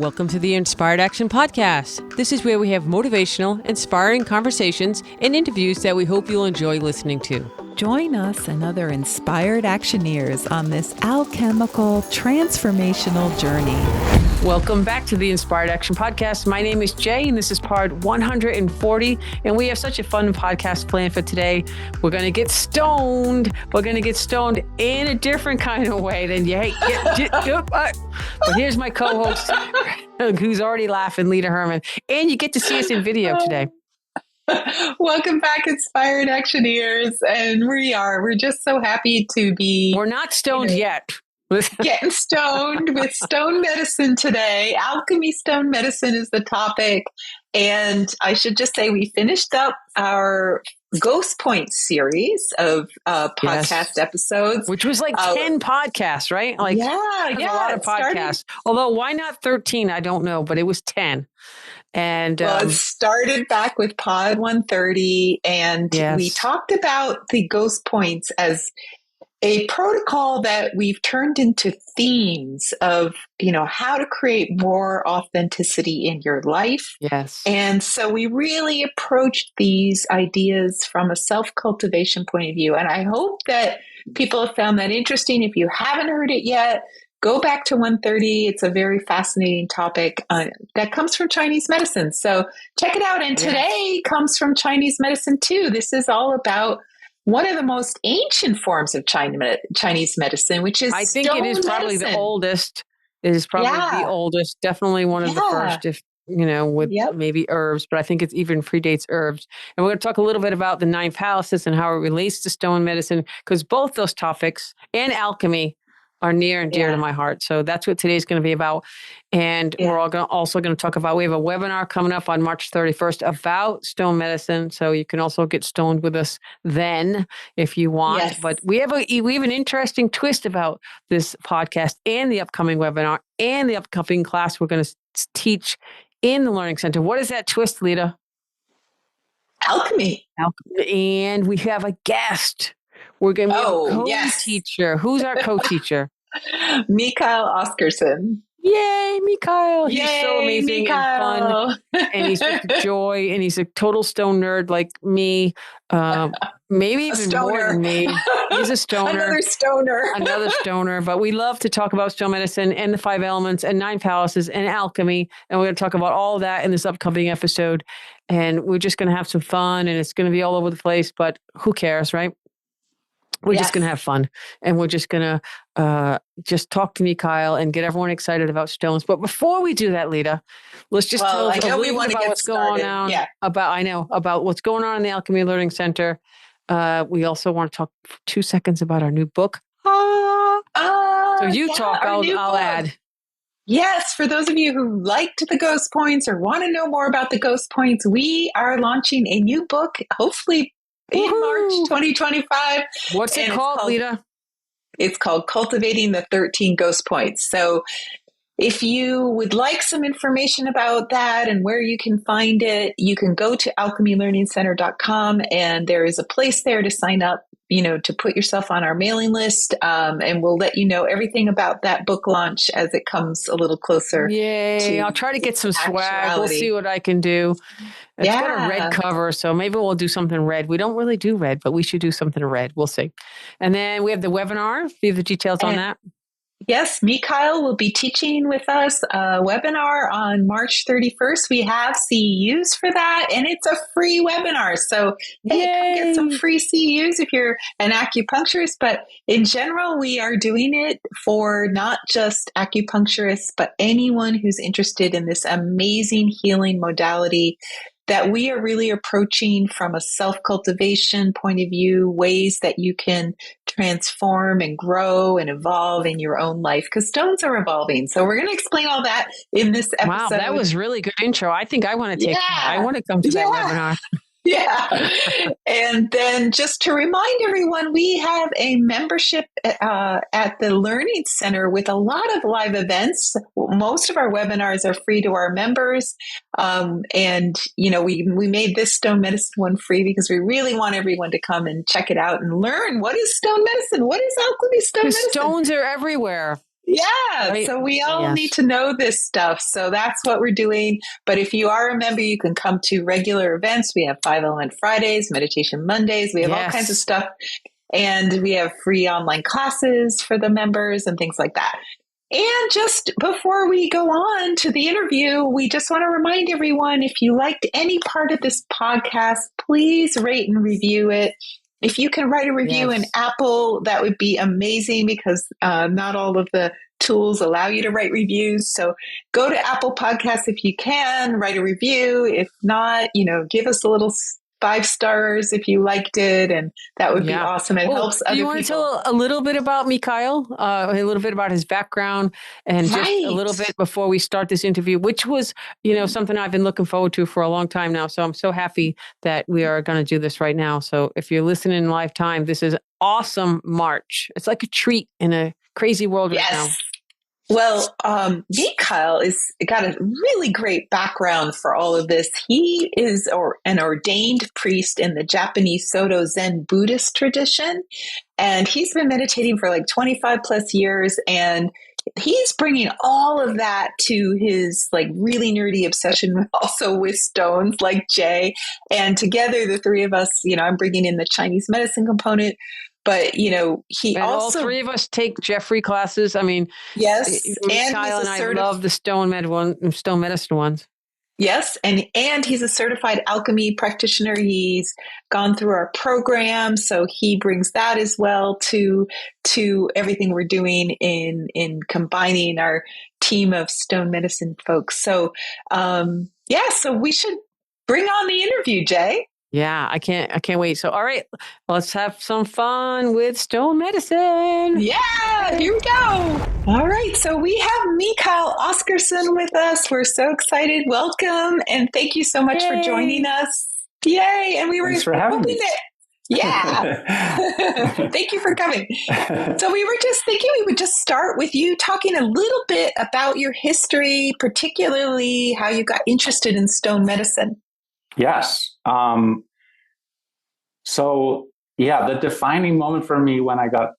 Welcome to the Inspired Action Podcast. This is where we have motivational, inspiring conversations and interviews that we hope you'll enjoy listening to. Join us and other inspired actioneers on this alchemical, transformational journey. Welcome back to the Inspired Action Podcast. My name is Jaye, and this is part 140. And we have such a fun podcast planned for today. We're going to get stoned. We're going to get stoned in a different kind of way than but here's my co-host, who's already laughing, Leta Herman. And you get to see us in video today. Welcome back, Inspired Actioneers. And we're just so happy to be... We're not stoned yet. Getting stoned with stone medicine today. Alchemy stone medicine is the topic. And I should just say we finished up our Ghost Point series of podcast episodes. Which was like 10 podcasts, right? Like, a lot of podcasts. Although, why not 13? I don't know, but it was 10. And it started back with Pod 130. And we talked about the Ghost Points as a protocol that we've turned into themes of, how to create more authenticity in your life. Yes. And so we really approached these ideas from a self-cultivation point of view. And I hope that people have found that interesting. If you haven't heard it yet, go back to 130. It's a very fascinating topic that comes from Chinese medicine. So check it out. And today comes from Chinese medicine too. This is all about one of the most ancient forms of Chinese medicine, which is I think it is probably the oldest. It is probably the oldest. Definitely one of the first, if with maybe herbs, but I think it even predates herbs. And we're going to talk a little bit about the 9 palaces and how it relates to stone medicine, because both those topics and alchemy are near and dear to my heart. So that's what today's going to be about. And we're also going to talk about, we have a webinar coming up on March 31st about stone medicine. So you can also get stoned with us then if you want. Yes. But we have an interesting twist about this podcast and the upcoming webinar and the upcoming class we're going to teach in the Learning Center. What is that twist, Leta? Alchemy. And we have a guest. We're going to be a co-teacher. Who's our co-teacher? Mikhael Oskarsson. Yay, Mikhael. He's so amazing and fun. And he's just a joy. And he's a total stone nerd like me. Maybe even more than me. He's a stoner. Another stoner. But we love to talk about stone medicine and the 5 elements and 9 palaces and alchemy. And we're going to talk about all of that in this upcoming episode. And we're just going to have some fun. And it's going to be all over the place. But who cares, right? We're just going to have fun, and we're just going to just talk to Mikhael and get everyone excited about stones. But before we do that, Leta, let's just tell us a little bit about what's going on. Yeah. About what's going on in the Alchemy Learning Center. We also want to talk for 2 seconds about our new book. So you talk, I'll add. Yes, for those of you who liked the Ghost Points or want to know more about the Ghost Points, we are launching a new book, hopefully in March 2025. What's it called, Leta? It's called Cultivating the 13 Ghost Points. So if you would like some information about that and where you can find it, you can go to alchemylearningcenter.com, and there is a place there to sign up, to put yourself on our mailing list. And we'll let you know everything about that book launch as it comes a little closer. Yay. I'll try to get some swag. We'll see what I can do. It's got a red cover, so maybe we'll do something red. We don't really do red, but we should do something red. We'll see. And then we have the webinar. Do you have the details on that? Yes, Mikhael will be teaching with us a webinar on March 31st. We have CEUs for that, and it's a free webinar. So come get some free CEUs if you're an acupuncturist. But in general, we are doing it for not just acupuncturists, but anyone who's interested in this amazing healing modality that we are really approaching from a self-cultivation point of view, ways that you can transform and grow and evolve in your own life, because stones are evolving. So we're going to explain all that in this episode. Wow, that was really good intro. I think I want to I want to come to that webinar. Yeah. And then just to remind everyone, we have a membership at the Learning Center with a lot of live events. Most of our webinars are free to our members. And, we made this stone medicine one free because we really want everyone to come and check it out and learn what is stone medicine? What is alchemy stone medicine? Stones are everywhere. Yeah. Right? So we all need to know this stuff. So that's what we're doing. But if you are a member, you can come to regular events. We have 5 Element Fridays, Meditation Mondays. We have all kinds of stuff. And we have free online classes for the members and things like that. And just before we go on to the interview, we just want to remind everyone, if you liked any part of this podcast, please rate and review it. If you can write a review in Apple, that would be amazing, because not all of the tools allow you to write reviews. So go to Apple Podcasts if you can, write a review. If not, give us a little 5 stars if you liked it, and that would be awesome. It helps other people. Do you want to tell a little bit about Mikhael, a little bit about his background, and just a little bit before we start this interview, which was, something I've been looking forward to for a long time now. So I'm so happy that we are going to do this right now. So if you're listening in live time, this is awesome March. It's like a treat in a crazy world right now. Well, Mikhael is got a really great background for all of this. He is an ordained priest in the Japanese Soto Zen Buddhist tradition, and he's been meditating for like 25 plus years, and he's bringing all of that to his like really nerdy obsession also with stones like Jaye. And together, the three of us, I'm bringing in the Chinese medicine component. But, he and also... all 3 of us take Jeffrey classes. I mean, yes. Mikhael and I love the stone medicine ones. Yes. And he's a certified alchemy practitioner. He's gone through our program. So he brings that as well to everything we're doing in combining our team of stone medicine folks. So, so we should bring on the interview, Jaye. Yeah, I can't wait. So, all right, let's have some fun with stone medicine. Yeah, here we go. All right, so we have Mikhael Oskarsson with us. We're so excited. Welcome, and thank you so much for joining us. Yay! And we were hoping that. Yeah. Thank you for coming. So we were just thinking we would just start with you talking a little bit about your history, particularly how you got interested in stone medicine. Yes. The defining moment for me when I got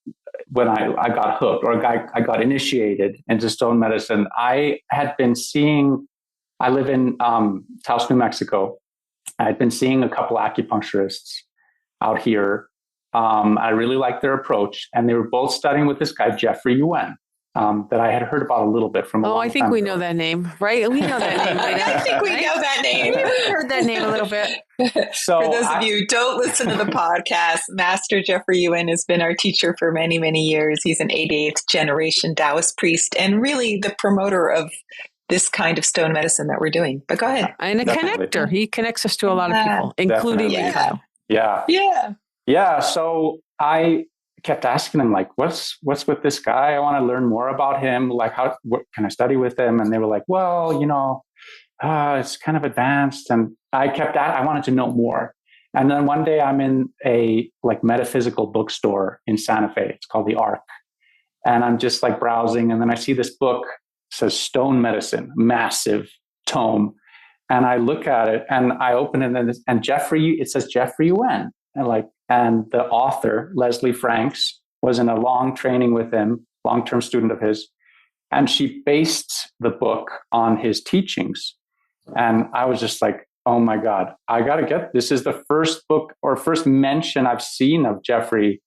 hooked, or I got initiated into stone medicine, I live in Taos, New Mexico. I had been seeing a couple acupuncturists out here. I really liked their approach, and they were both studying with this guy, Jeffrey Yuen. That I had heard about a little bit from. I think we know that name, right? We know that name. I think we know that name. We've heard that name a little bit. So, for those of you who don't listen to the podcast, Master Jeffrey Yuen has been our teacher for many, many years. He's an 88th generation Taoist priest, and really the promoter of this kind of stone medicine that we're doing. But go ahead. And a connector. He connects us to a lot of people, including Mikhael. Yeah. So I kept asking him, like, what's with this guy? I want to learn more about him. Like, what can I study with him? And they were like, well, it's kind of advanced. And I wanted to know more. And then one day I'm in a metaphysical bookstore in Santa Fe. It's called the Arc. And I'm just like browsing. And then I see this book, it says Stone Medicine, massive tome. And I look at it and I open it, and it says Jeffrey Yuen. And the author, Leslie Franks, was in a long training with him, long-term student of his. And she based the book on his teachings. And I was just like, oh my God, I got to get this. Is the first book or first mention I've seen of Jeffrey.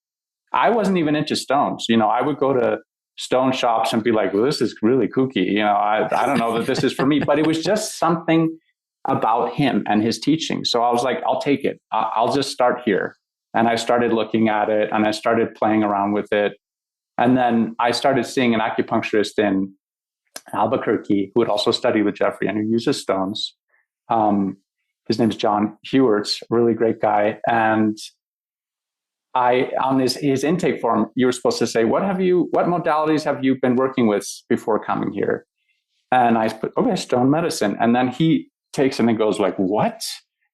I wasn't even into stones. I would go to stone shops and be like, well, this is really kooky. I don't know that this is for me. But it was just something about him and his teaching. So I was like, I'll take it. I'll just start here. And I started looking at it, and I started playing around with it. And then I started seeing an acupuncturist in Albuquerque who had also studied with Jeffrey and who uses stones. His name is John Hewards, a really great guy. And on his intake form, you were supposed to say, what modalities have you been working with before coming here? And I put, okay, stone medicine. And then he takes it and goes like, what?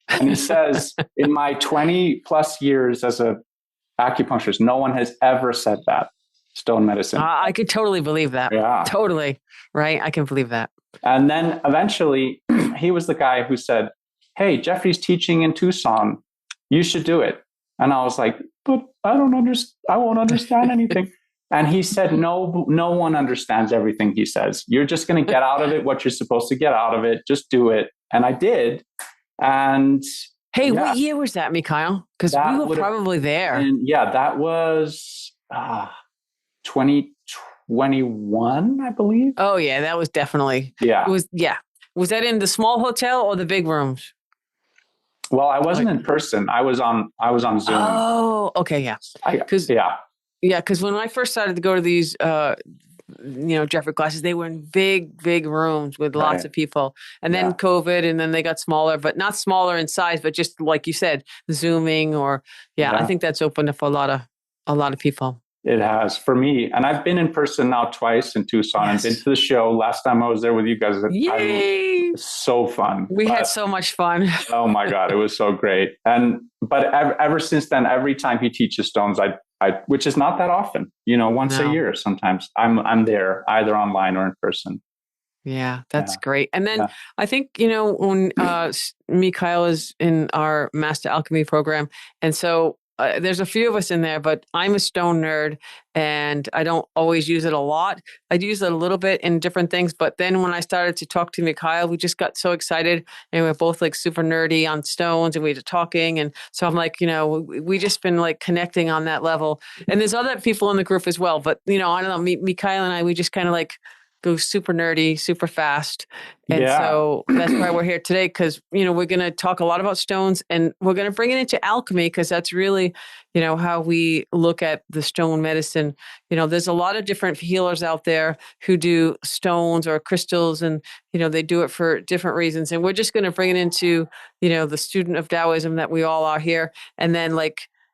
And he says, in my 20 plus years as a acupuncturist, no one has ever said that, stone medicine. I could totally believe that. Yeah. Totally. Right. I can believe that. And then eventually he was the guy who said, hey, Jeffrey's teaching in Tucson. You should do it. And I was like, but I won't understand anything. And he said, no one understands everything he says. You're just going to get out of it what you're supposed to get out of it. Just do it. And I did. And hey, what year was that, Mikhael? Because we were probably there. And that was 2021, I believe. Oh, yeah, that was definitely. Yeah. It was, yeah. Was that in the small hotel or the big rooms? Well, I wasn't in person. I was on Zoom. Oh, okay, yeah. Because when I first started to go to these, Jeffrey classes, they were in big rooms with lots of people. And then COVID, and then they got smaller, but not smaller in size, but just like you said, Zooming or, I think that's opened up a lot of people. It has for me. And I've been in person now twice in Tucson and been to the show. Last time I was there with you guys. Yay! It was so fun. We had so much fun. Oh my God. It was so great. But ever since then, every time he teaches stones, I which is not that often, once a year, sometimes I'm there either online or in person. Yeah, that's great. And then I think, when Mikhael is in our Master Alchemy program, and so there's a few of us in there, but I'm a stone nerd and I don't always use it a lot. I use it a little bit in different things. But then when I started to talk to Mikhael, we just got so excited and we're both like super nerdy on stones and we were talking. And so I'm like, we just been like connecting on that level. And there's other people in the group as well. But, I don't know, Mikhael and I, we just kind of like go super nerdy, super fast. And so that's why we're here today, because, we're going to talk a lot about stones and we're going to bring it into alchemy, because that's really, how we look at the stone medicine. There's a lot of different healers out there who do stones or crystals, and, they do it for different reasons. And we're just going to bring it into, the student of Taoism that we all are here. And then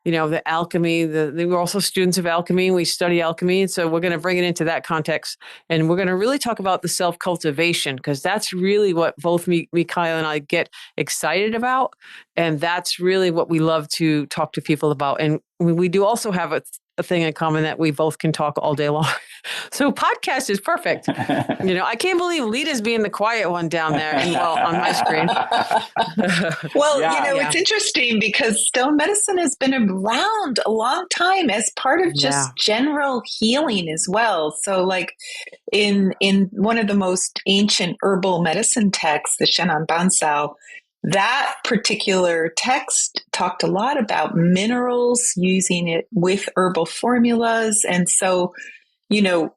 the alchemy, we're also students of alchemy. We study alchemy. And so we're going to bring it into that context. And we're going to really talk about the self-cultivation, because that's really what both Mikhael and I get excited about. And that's really what we love to talk to people about. And we do also have a thing in common that we both can talk all day long. So podcast is perfect. I can't believe Leta's being the quiet one down there on my screen. It's interesting because stone medicine has been around a long time as part of just general healing as well. So like in one of the most ancient herbal medicine texts, the Shenan Bansao, that particular text talked a lot about minerals, using it with herbal formulas. And so, and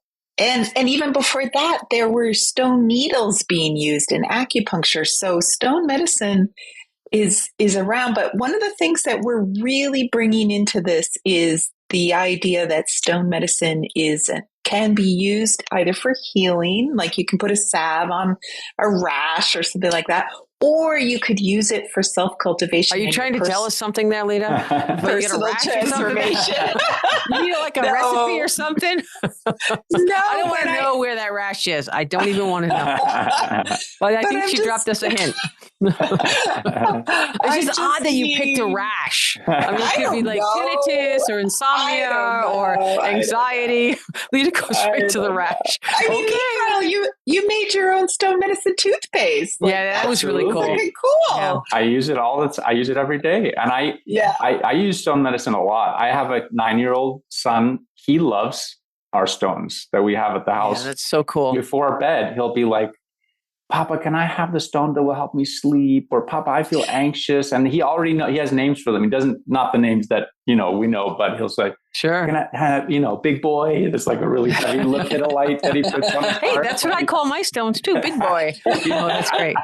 even before that, there were stone needles being used in acupuncture. So stone medicine is around. But one of the things that we're really bringing into this is the idea that stone medicine can be used either for healing, like you can put a salve on a rash or something like that, or you could use it for self-cultivation. Are you trying to tell us something there, Leta? Personal transformation. You need like a recipe or something? No, I don't want to know where that rash is. I don't even want to know. But I think she dropped us a hint. It's just odd that you picked a rash. I mean, it could be like tinnitus or insomnia or anxiety. Leta goes straight to the rash. I mean, Mikhael, you made your own stone medicine toothpaste. That was really cool. Cool. Yeah. I use it I use it every day. And I use stone medicine a lot. I have a 9-year-old son. He loves our stones that we have at the house. Yeah, that's so cool. Before bed, he'll be like, Papa, can I have the stone that will help me sleep? Or Papa, I feel anxious. And he already he has names for them. He doesn't, not the names that, we know, but he'll say, sure. Can I have, big boy? It's like a really heavy light that he puts on his Hey, heart. that's what I call my stones too. Big boy. That's great.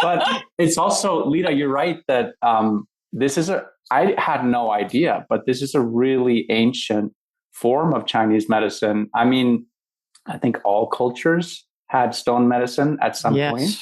But it's also, Leta, you're right that I had no idea, but this is a really ancient form of Chinese medicine. I mean, I think all cultures had stone medicine at some point,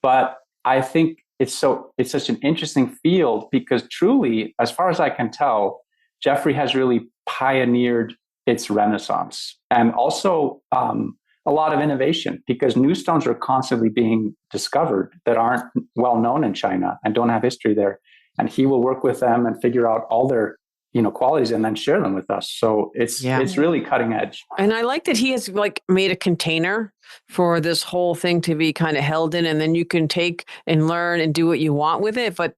but I think it's such an interesting field because truly, as far as I can tell, Jeffrey has really pioneered its renaissance and also a lot of innovation, because new stones are constantly being discovered that aren't well known in China and don't have history there. And he will work with them and figure out all their qualities and then share them with us. So it's really cutting edge. And I like that he has made a container for this whole thing to be kind of held in, and then you can take and learn and do what you want with it. But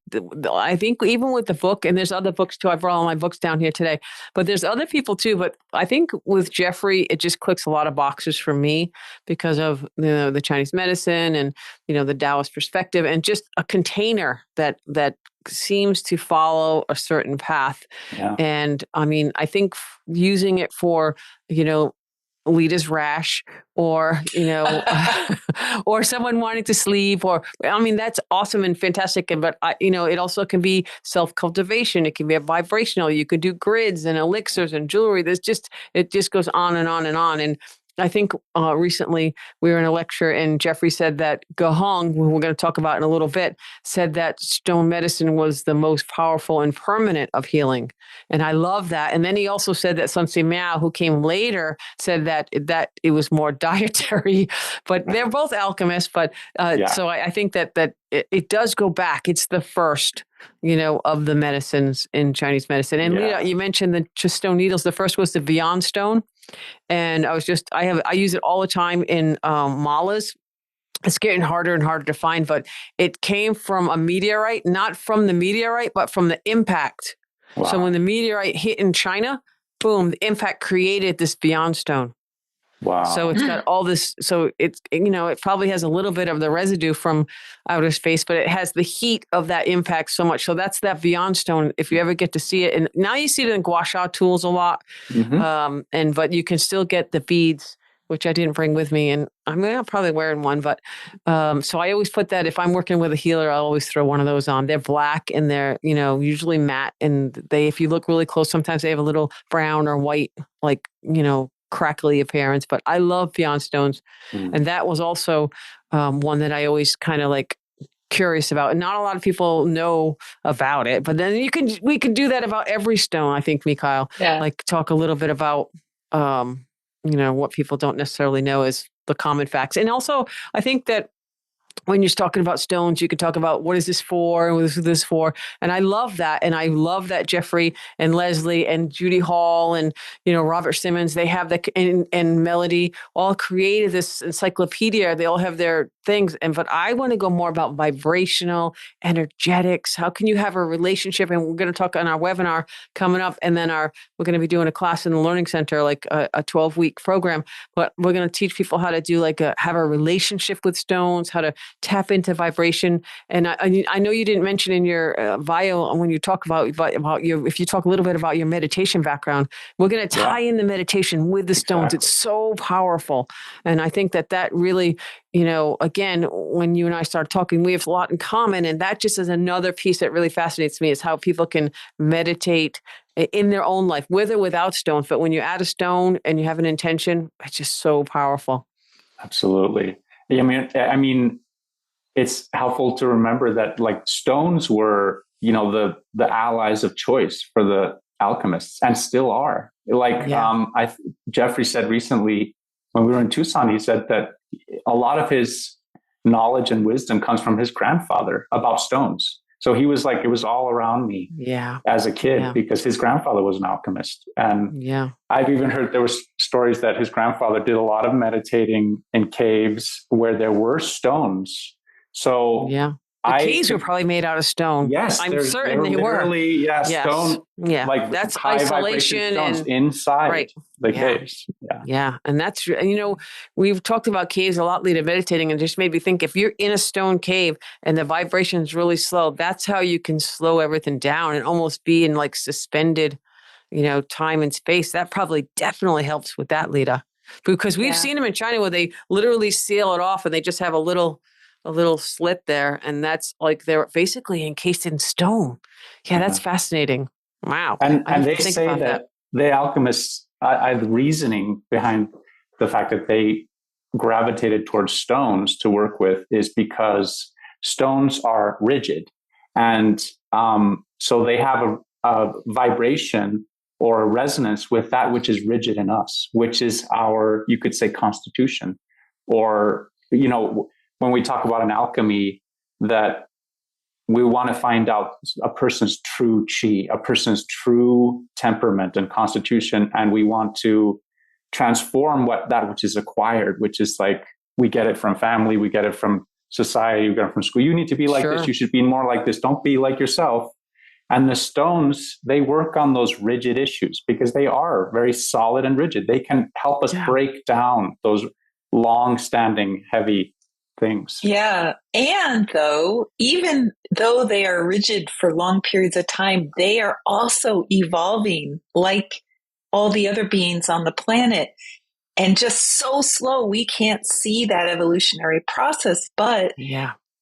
I think even with the book, and there's other books too, I brought all my books down here today, but there's other people too. But I think with Jeffrey, it just clicks a lot of boxes for me because of the Chinese medicine and the Taoist perspective, and just a container that seems to follow a certain path. Yeah. And I mean, I think using it for Leta's rash, or or someone wanting to sleep, or I mean, that's awesome and fantastic. But it also can be self-cultivation. It can be a vibrational. You could do grids and elixirs and jewelry. It just goes on and on and on. And I think recently we were in a lecture, and Jeffrey said that Gahong, who we're going to talk about in a little bit, said that stone medicine was the most powerful and permanent of healing. And I love that. And then he also said that Sun Tzu Miao, who came later, said that it was more dietary, but they're both alchemists. But so I think that it does go back. It's the first, of the medicines in Chinese medicine. And Leta, you mentioned the stone needles. The first was the Beyond stone. And I use it all the time in malas. It's getting harder and harder to find, but it came from a meteorite, not from the meteorite, but from the impact. Wow. So when the meteorite hit in China, boom, the impact created this Beyond stone. Wow. So it's got all this, so it's, it probably has a little bit of the residue from outer space, but it has the heat of that impact so much. So that's that Beyond stone, if you ever get to see it. And now you see it in gua sha tools a lot. Mm-hmm. But you can still get the beads, which I didn't bring with me. And I'm probably wearing one, but so I always put that, if I'm working with a healer, I'll always throw one of those on. They're black and they're, usually matte. And if you look really close, sometimes they have a little brown or white, crackly appearance, but I love Beyond stones. And that was also one that I always kind of curious about, and not a lot of people know about it, but then we could do that about every stone. I think, Mikhael, talk a little bit about, what people don't necessarily know is the common facts. And also I think that when you're talking about stones, you could talk about what is this for, and what is this for. And I love that. And I love that Jeffrey and Leslie and Judy Hall and, Robert Simmons, they have and Melody all created this encyclopedia. They all have their things. But I want to go more about vibrational, energetics. How can you have a relationship? And we're going to talk on our webinar coming up. And then we're going to be doing a class in the Learning Center, like a 12-week program. But we're going to teach people how to do have a relationship with stones, how to tap into vibration. And I know you didn't mention in your bio when you talk about if you talk a little bit about your meditation background, we're going to tie in the meditation with the stones. Exactly. It's so powerful. And I think that really, again, when you and I start talking, we have a lot in common. And that just is another piece that really fascinates me, is how people can meditate in their own life, with or without stones. But when you add a stone and you have an intention, it's just so powerful. Absolutely. I mean, it's helpful to remember that stones were, the allies of choice for the alchemists, and still are. Jeffrey said recently when we were in Tucson, he said that a lot of his knowledge and wisdom comes from his grandfather about stones. So he was it was all around me as a kid because his grandfather was an alchemist. And I've even heard there was stories that his grandfather did a lot of meditating in caves where there were stones. So the caves were probably made out of stone. Yes, I'm certain they were. Stone. Yeah, that's isolation stones inside the caves. And that's we've talked about caves a lot, Leta, meditating, and just made me think, if you're in a stone cave and the vibration is really slow, that's how you can slow everything down and almost be in suspended, time and space. That probably definitely helps with that, Leta, because we've seen them in China where they literally seal it off and they just have a little slit there, and that's they're basically encased in stone. That's fascinating. Wow. And they say that the alchemists, the reasoning behind the fact that they gravitated towards stones to work with is because stones are rigid, and so they have a vibration or a resonance with that which is rigid in us, which is our, you could say, constitution, or when we talk about an alchemy, that we want to find out a person's true chi, a person's true temperament and constitution, and we want to transform that which is acquired, which is we get it from family, we get it from society, we get it from school. You need to be like this. You should be more like this. Don't be like yourself. And the stones, they work on those rigid issues because they are very solid and rigid. They can help us break down those long-standing, heavy things. Yeah. And even though they are rigid for long periods of time, they are also evolving like all the other beings on the planet. And just so slow, we can't see that evolutionary process. But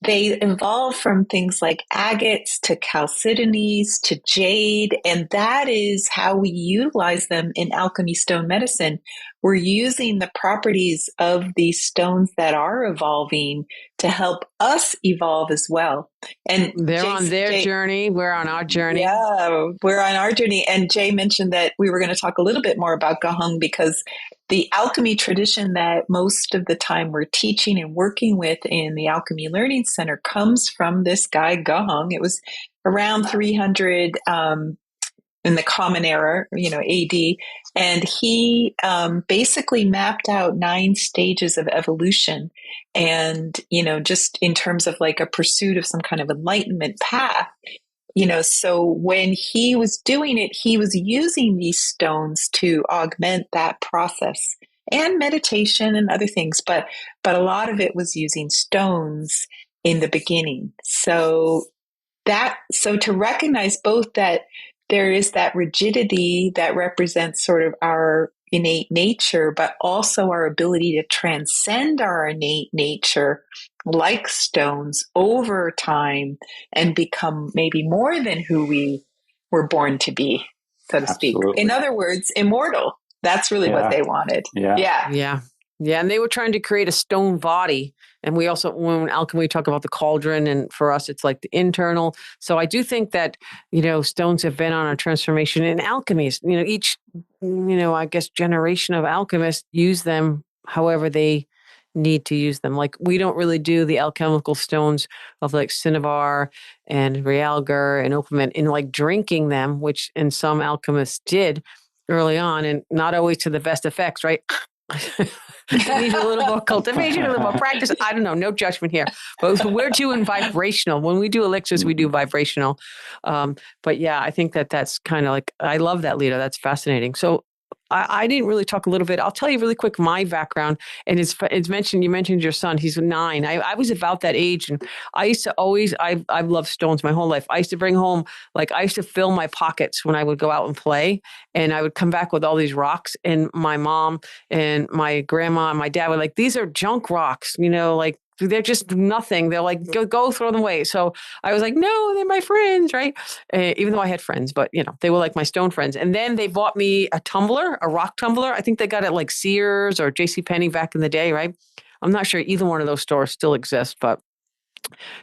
they evolve from things like agates to chalcedonies to jade, and that is how we utilize them in alchemy stone medicine. We're using the properties of these stones that are evolving to help us evolve as well. And they're on their journey. We're on our journey. Yeah, we're on our journey. And Jaye mentioned that we were going to talk a little bit more about Gahung because the alchemy tradition that most of the time we're teaching and working with in the Alchemy Learning Center comes from this guy, Gahung. It was around 300 in the Common Era, AD. And he basically mapped out 9 stages of evolution. And, just in terms of like a pursuit of some kind of enlightenment path. So when he was doing it, he was using these stones to augment that process and meditation and other things. But a lot of it was using stones in the beginning. So to recognize both that there is that rigidity that represents sort of our innate nature, but also our ability to transcend our innate nature like stones over time and become maybe more than who we were born to be, so to speak. In other words, immortal. That's really what they wanted. Yeah. And they were trying to create a stone body. And we also, when alchemy, we talk about the cauldron, and for us, it's like the internal. So I do think that, stones have been on a transformation in alchemies. Each, I guess, generation of alchemists use them however they need to use them. Like, we don't really do the alchemical stones of like cinnabar and realgar and opiment in like drinking them, which in some alchemists did early on, and not always to the best effects, right? It needs a little more cultivation, a little more practice. I don't know, no judgment here. But we're doing vibrational. When we do elixirs, we do vibrational. But yeah, I think that's kind of like, I love that, Leta. That's fascinating. So I didn't really talk a little bit. I'll tell you really quick my background. And it's mentioned, you mentioned your son, he's 9. I was about that age. And I used to always, I've loved stones my whole life. I used to bring home, like I used to fill my pockets when I would go out and play. And I would come back with all these rocks. And my mom and my grandma and my dad were like, these are junk rocks, like, they're just nothing. They're like, go throw them away. So I was like, no, they're my friends, right? Even though I had friends, but they were like my stone friends. And then they bought me a tumbler, a rock tumbler. I think they got it like Sears or JCPenney back in the day, right? I'm not sure either one of those stores still exists, but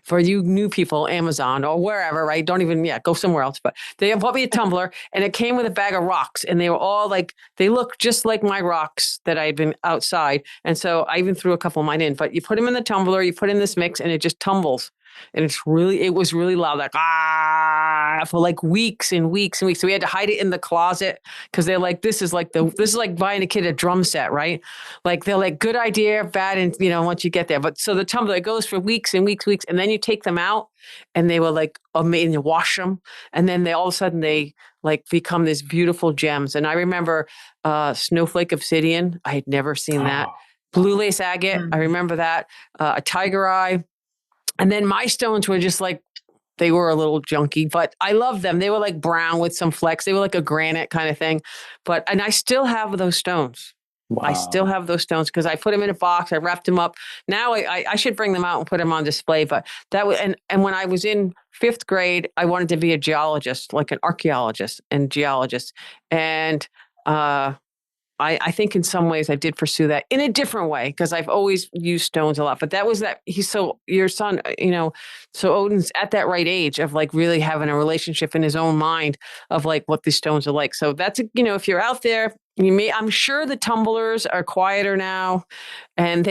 for you new people, Amazon or wherever, right? Don't even, go somewhere else. But they bought me a tumbler and it came with a bag of rocks, and they were all like, they look just like my rocks that I had been outside. And so I even threw a couple of mine in, but you put them in the tumbler, you put in this mix, and it just tumbles. And it was really loud, like, for like weeks and weeks and weeks. So we had to hide it in the closet because they're like, this is like buying a kid a drum set, right? Like, they're like, good idea, bad. And, once you get there, but so the tumbler, it goes for weeks and weeks, and then you take them out and they were like, amazing, you wash them. And then all of a sudden they like become these beautiful gems. And I remember, snowflake obsidian. I had never seen that. Blue lace agate. I remember that. A tiger eye. And then my stones were just like, they were a little junky, but I love them. They were like brown with some flecks. They were like a granite kind of thing. And I still have those stones. Wow. I still have those stones because I put them in a box. I wrapped them up. Now I should bring them out and put them on display. But that was, and when I was in 5th grade, I wanted to be a geologist, like an archaeologist and geologist. And, I think in some ways I did pursue that in a different way because I've always used stones a lot. But that was that your son, so Odin's at that right age of like really having a relationship in his own mind of like what these stones are like. So that's, if you're out there, I'm sure the tumblers are quieter now, and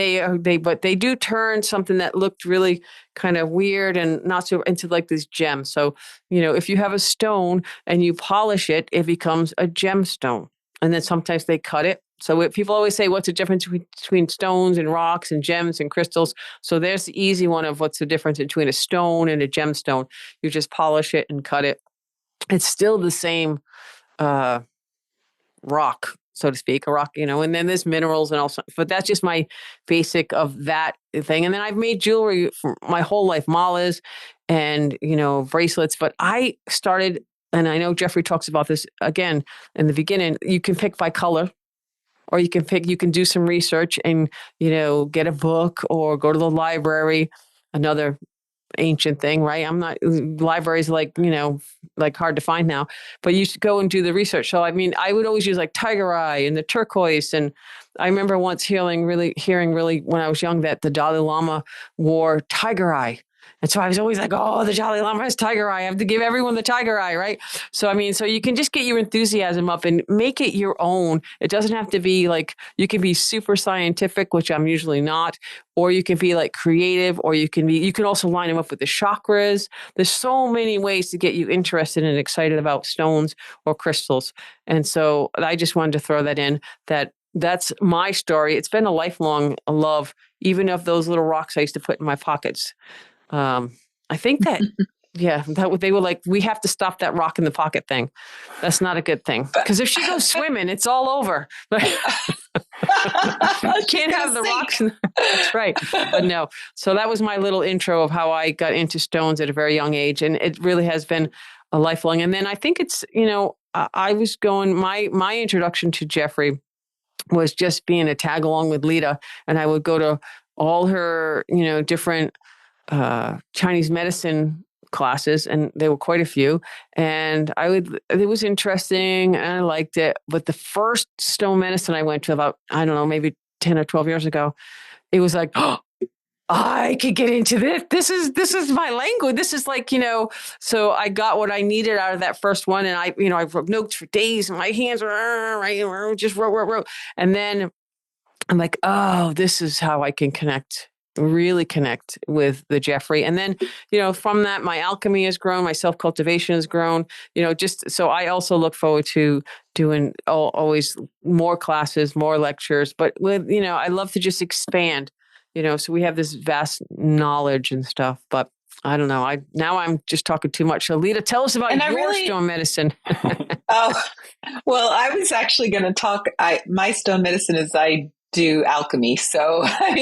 but they do turn something that looked really kind of weird and not so into like these gems. So, if you have a stone and you polish it, it becomes a gemstone. And then sometimes they cut it So people always say, what's the difference between stones and rocks and gems and crystals? So there's the easy one of what's the difference between a stone and a gemstone. You just polish it and cut it. It's still the same rock, so to speak, a rock, and then there's minerals and also, but that's just my basic of that thing. And then I've made jewelry for my whole life, malas and, bracelets, but I started, and I know Jeffrey talks about this again in the beginning, you can pick by color, or you can do some research and, get a book or go to the library, another ancient thing, right? Libraries like hard to find now, but you should go and do the research. So, I would always use like tiger eye and the turquoise. And I remember once hearing really when I was young that the Dalai Lama wore tiger eye. And so I was always like, oh, the Dalai Lama has tiger eye. I have to give everyone the tiger eye, right? So, so you can just get your enthusiasm up and make it your own. It doesn't have to be like, you can be super scientific, which I'm usually not, or you can be like creative, or you can also line them up with the chakras. There's so many ways to get you interested and excited about stones or crystals. And so I just wanted to throw that in, that's my story. It's been a lifelong love, even of those little rocks I used to put in my pockets. I think that, they were like, we have to stop that rock in the pocket thing. That's not a good thing. Because if she goes swimming, it's all over. Can't have the rocks. That's right. But no. So that was my little intro of how I got into stones at a very young age. And it really has been a lifelong. And then I think it's, I was going, my introduction to Jeffrey was just being a tag along with Leta. And I would go to all her, different Chinese medicine classes, and there were quite a few. And it was interesting and I liked it. But the first stone medicine I went to about, I don't know, maybe 10 or 12 years ago, it was like, oh, I could get into this. This is my language. This is like, so I got what I needed out of that first one. And I wrote notes for days and my hands were just wrote. And then I'm like, oh, this is how I can really connect with the Jeffrey. And then, from that, my alchemy has grown, my self-cultivation has grown, just so I also look forward to doing always more classes, more lectures, but with, I love to just expand, so we have this vast knowledge and stuff, but I don't know. Now I'm just talking too much. So Leta, tell us about your stone medicine. Oh, well, I was actually going to talk, my stone medicine is I do alchemy. So, I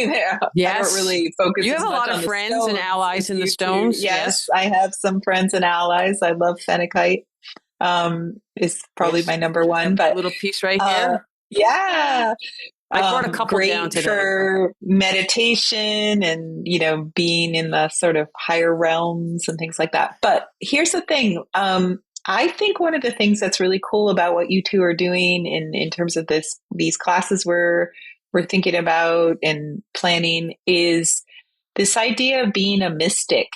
don't really focus. You have a lot of friends and allies in the stones. Yes, I have some friends and allies. I love phenakite. Is probably my number one. But little piece right here. Yeah. I brought a couple down today. For meditation and, being in the sort of higher realms and things like that. But here's the thing. I think one of the things that's really cool about what you two are doing in terms of these classes we're thinking about and planning is this idea of being a mystic.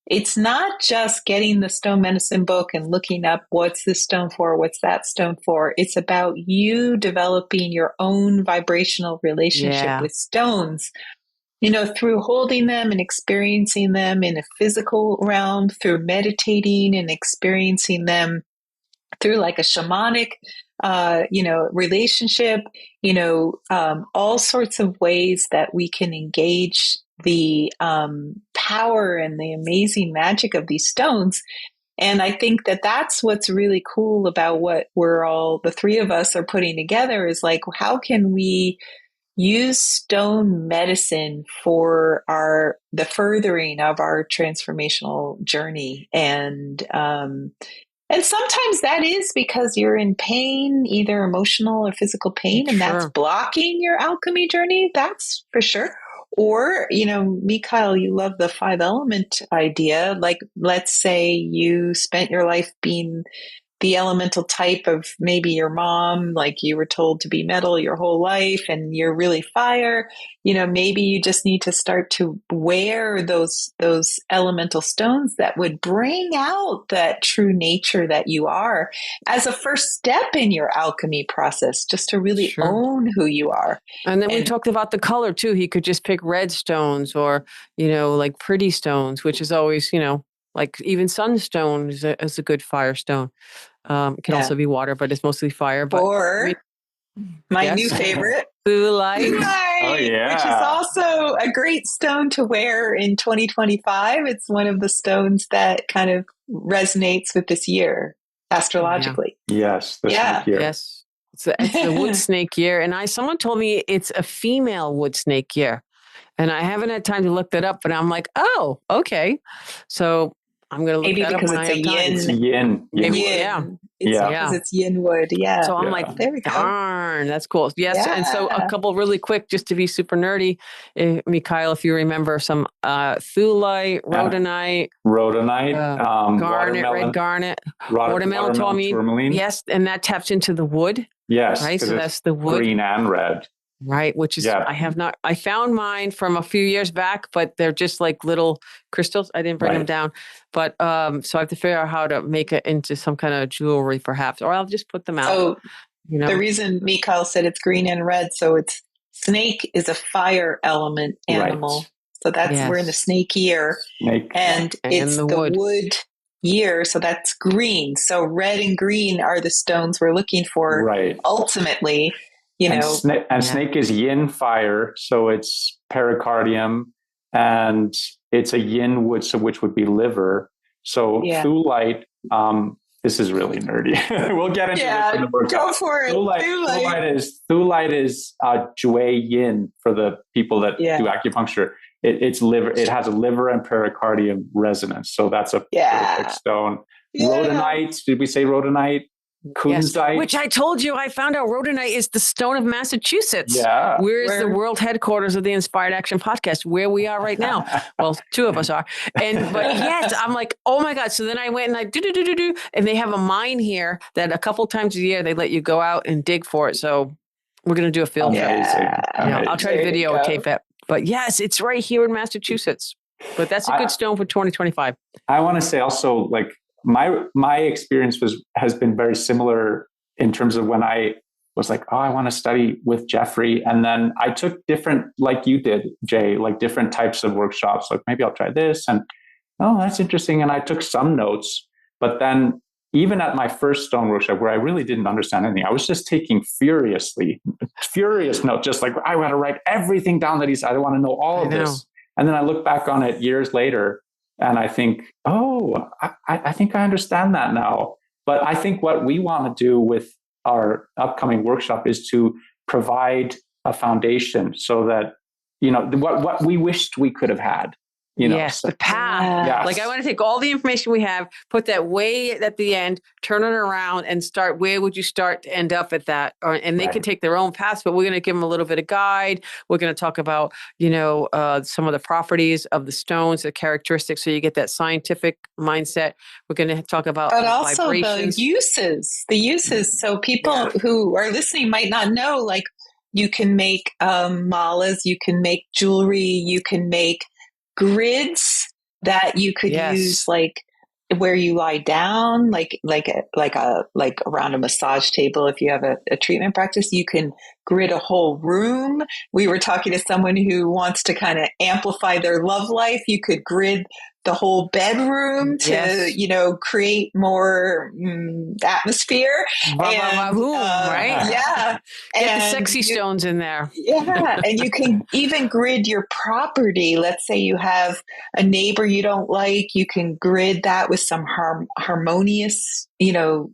It's not just getting the stone medicine book and looking up what's this stone for, what's that stone for. It's about you developing your own vibrational relationship with stones, through holding them and experiencing them in a physical realm, through meditating and experiencing them through like a shamanic, relationship, all sorts of ways that we can engage the power and the amazing magic of these stones. And I think that that's what's really cool about what the three of us are putting together is like, how can we use stone medicine for the furthering of our transformational journey? And sometimes that is because you're in pain, either emotional or physical pain, and that's blocking your alchemy journey. That's for sure. Or, Mikhael, you love the 5 element idea. Like, let's say you spent your life being the elemental type of maybe your mom, like you were told to be metal your whole life and you're really fire. Maybe you just need to start to wear those elemental stones that would bring out that true nature that you are as a first step in your alchemy process, just to really own who you are. And then we talked about the color too. He could just pick red stones or, like pretty stones, which is always, like even sunstone is a good fire stone. It can also be water, but it's mostly fire. But My new favorite. Thulite. Oh, yeah. Which is also a great stone to wear in 2025. It's one of the stones that kind of resonates with this year astrologically. Yes, the snake year. Yes. It's the wood snake year. And someone told me it's a female wood snake year. And I haven't had time to look that up, but I'm like, oh, okay. So I'm going to look that up when I have time. It's yin. Yin. Because it's yin wood. Yeah. So I'm like, there we go. Darn, that's cool. Yes. Yeah. And so a couple really quick, just to be super nerdy, Mikhael, if you remember some thulite, rhodonite, garnet, red garnet, watermelon tourmaline. Yes. And that taps into the wood. Yes. Right. So that's the wood. Green and red. Right. Which is, I found mine from a few years back, but they're just like little crystals. I didn't bring them down. But so I have to figure out how to make it into some kind of jewelry perhaps, or I'll just put them out. So the reason Mikhael said it's green and red, so it's snake is a fire element animal. Right. So that's, we're in the snake year and it's the wood year. So that's green. So red and green are the stones we're looking for ultimately. Snake is yin fire, so it's pericardium, and it's a yin wood, so which would be liver. So thulite, this is really nerdy. We'll get into this in the workshop. Go for it. Thulite is Jaye yin for the people that do acupuncture. It's liver. It has a liver and pericardium resonance, so that's a perfect stone. Rhodonite. Did we say rhodonite? Kunzite. Which I told you, I found out rhodonite is the stone of Massachusetts. Yeah. Where's the world headquarters of the Inspired Action podcast, where we are right now? Well, two of us are. But yes, I'm like, oh my God. So then I went and I do. And they have a mine here that a couple times a year, they let you go out and dig for it. So we're going to do a field trip. I'll try to videotape it. But yes, it's right here in Massachusetts. But that's a good stone for 2025. I want to say also, like, my experience has been very similar in terms of when I was like, oh, I want to study with Jeffrey. And then I took different, like you did, Jaye, like different types of workshops. Like maybe I'll try this. And oh, that's interesting. And I took some notes. But then even at my first stone workshop where I really didn't understand anything, I was just taking furious notes, just like I want to write everything down that he said. I want to know all of this. And then I look back on it years later and I think, oh, I think I understand that now. But I think what we want to do with our upcoming workshop is to provide a foundation so that, what we wished we could have had. The path. Yes. Like I want to take all the information we have, put that way at the end, turn it around and start. Where would you start to end up at that? And they can take their own paths, but we're going to give them a little bit of guide. We're going to talk about, some of the properties of the stones, the characteristics. So you get that scientific mindset. We're going to talk about but also the uses. So people who are listening might not know, like you can make malas, you can make jewelry, you can make grids that you could use, like where you lie down, like around a massage table. If you have a treatment practice, you can grid a whole room. We were talking to someone who wants to kind of amplify their love life. You could grid the whole bedroom to, create more atmosphere. Right? Yeah. Get the sexy stones in there. Yeah. And you can even grid your property. Let's say you have a neighbor you don't like. You can grid that with some harmonious,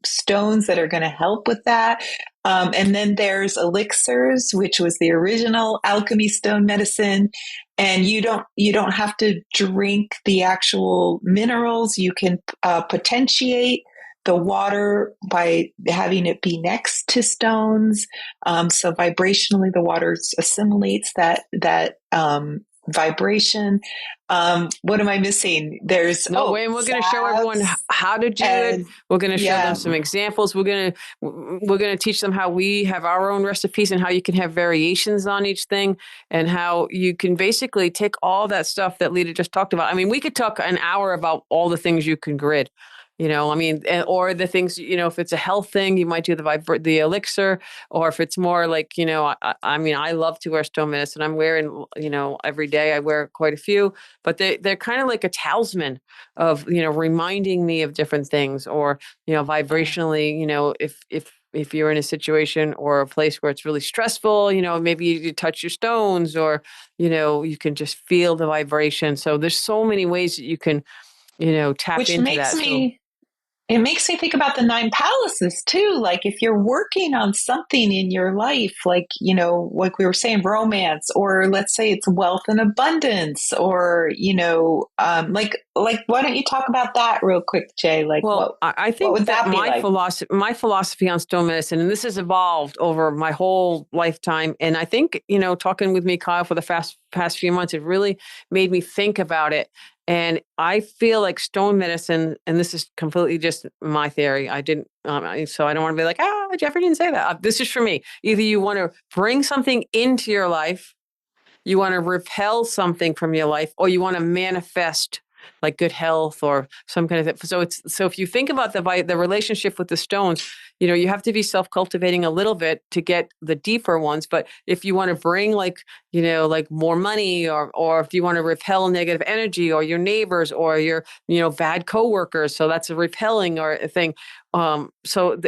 stones that are going to help with that. And then there's Elixirs, which was the original alchemy stone medicine. And you don't have to drink the actual minerals. You can potentiate the water by having it be next to stones. So vibrationally, the water assimilates that vibration. What am I missing? There's we're going to show everyone how to do it. We're going to show them some examples. We're going to teach them how we have our own recipes and how you can have variations on each thing and how you can basically take all that stuff that Leta just talked about. I mean, we could talk an hour about all the things you can grid. Or the things, if it's a health thing, you might do the elixir, or if it's more like, I love to wear stone medicine. I'm wearing, every day I wear quite a few, but they're kind of like a talisman of, reminding me of different things or, vibrationally, if if you're in a situation or a place where it's really stressful, maybe you touch your stones, or, you can just feel the vibration. So there's so many ways that you can, tap Which into makes that. It makes me think about the nine palaces too. Like if you're working on something in your life, like, like we were saying, romance, or let's say it's wealth and abundance, or, like, why don't you talk about that real quick, Jaye? Like, well, I think what would that be like? My philosophy on stone medicine, and this has evolved over my whole lifetime. And I think, talking with Mikhael for the past few months, it really made me think about it. And I feel like stone medicine, and this is completely just my theory. So I don't want to be like, Jeffrey didn't say that. This is for me. Either you want to bring something into your life, you want to repel something from your life, or you want to manifest like good health or some kind of thing. So if you think about the relationship with the stones, you have to be self-cultivating a little bit to get the deeper ones. But if you want to bring like more money, or if you want to repel negative energy, or your neighbors, or your, bad coworkers, so that's a repelling or a thing. So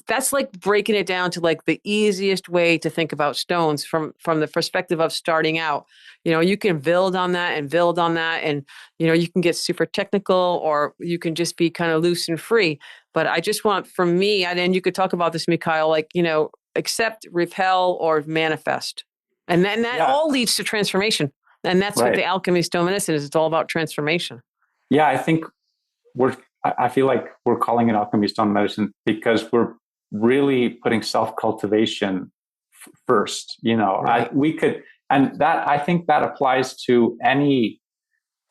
that's like breaking it down to like the easiest way to think about stones from the perspective of starting out. You can build on that and build on that, and you can get super technical, or you can just be kind of loose and free. But I just want, from me, and then you could talk about this, Mikhael, like, accept, repel, or manifest. And then that all leads to transformation. And that's what the alchemy stone medicine is. It's all about transformation. Yeah, I feel like we're calling it alchemy stone medicine because we're really putting self-cultivation first. Right. I think that applies to any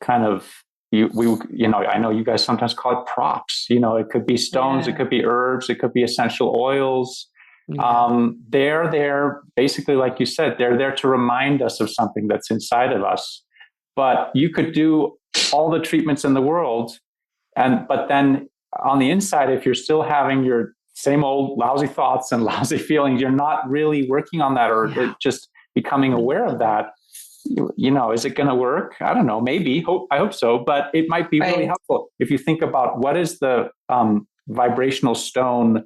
kind of, I know you guys sometimes call it props. It could be stones, it could be herbs, it could be essential oils. Yeah. They're there basically, like you said, they're there to remind us of something that's inside of us. But you could do all the treatments in the world, but then on the inside, if you're still having your same old lousy thoughts and lousy feelings, you're not really working on that, or just becoming aware of that. Is it going to work? I don't know. Maybe. I hope so. But it might be really helpful if you think about what is the vibrational stone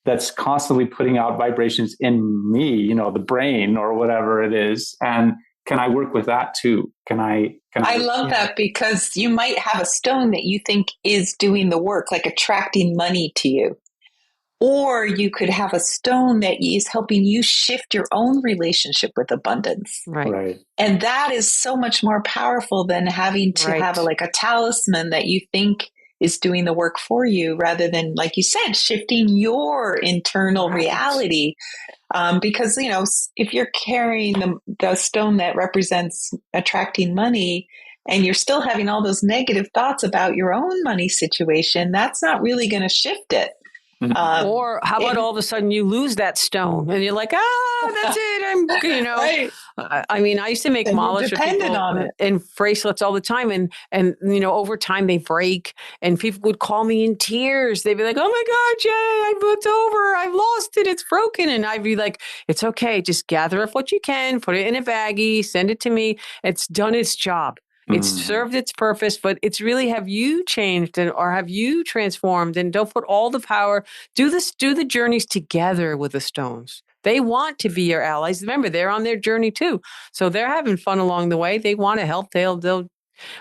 that's constantly putting out vibrations in me, the brain or whatever it is. And can I work with that too? I love that, because you might have a stone that you think is doing the work, like attracting money to you. Or you could have a stone that is helping you shift your own relationship with abundance. Right. And that is so much more powerful than having to have a talisman that you think is doing the work for you, rather than, like you said, shifting your internal reality. Because, if you're carrying the stone that represents attracting money, and you're still having all those negative thoughts about your own money situation, that's not really going to shift it. Or how about all of a sudden you lose that stone and you're like, that's it. Right. I mean, I used to make mallets for people and bracelets all the time. And, over time they break, and people would call me in tears. They'd be like, oh my God, Jaye, it's over. I've lost it. It's broken. And I'd be like, it's okay. Just gather up what you can, put it in a baggie, send it to me. It's done its job. It's served its purpose, but it's really, have you changed or have you transformed? And don't put all the power. Do the journeys together with the stones. They want to be your allies. Remember, they're on their journey too. So they're having fun along the way. They want to help. They'll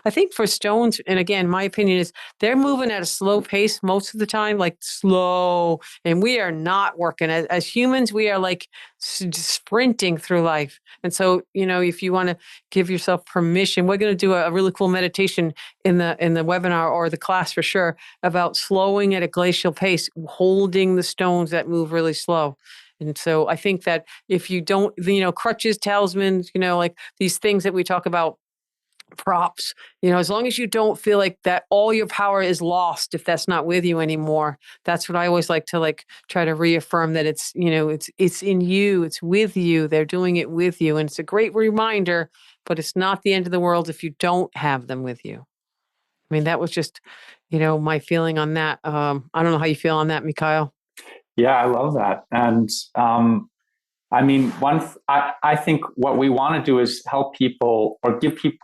I think for stones, and again, my opinion is they're moving at a slow pace most of the time, like slow. And we are not working. As humans, we are like sprinting through life. And so, if you want to give yourself permission, we're going to do a really cool meditation in the webinar or the class for sure about slowing at a glacial pace, holding the stones that move really slow. And so I think that if you don't, crutches, talismans, like these things that we talk about, props, as long as you don't feel like that all your power is lost if that's not with you anymore. That's what I always like to try to reaffirm, that it's, it's in you, it's with you, they're doing it with you. And it's a great reminder, but it's not the end of the world if you don't have them with you. I mean, that was just, my feeling on that. I don't know how you feel on that, Mikhael. Yeah, I love that. And, I mean, I think what we want to do is help people, or give people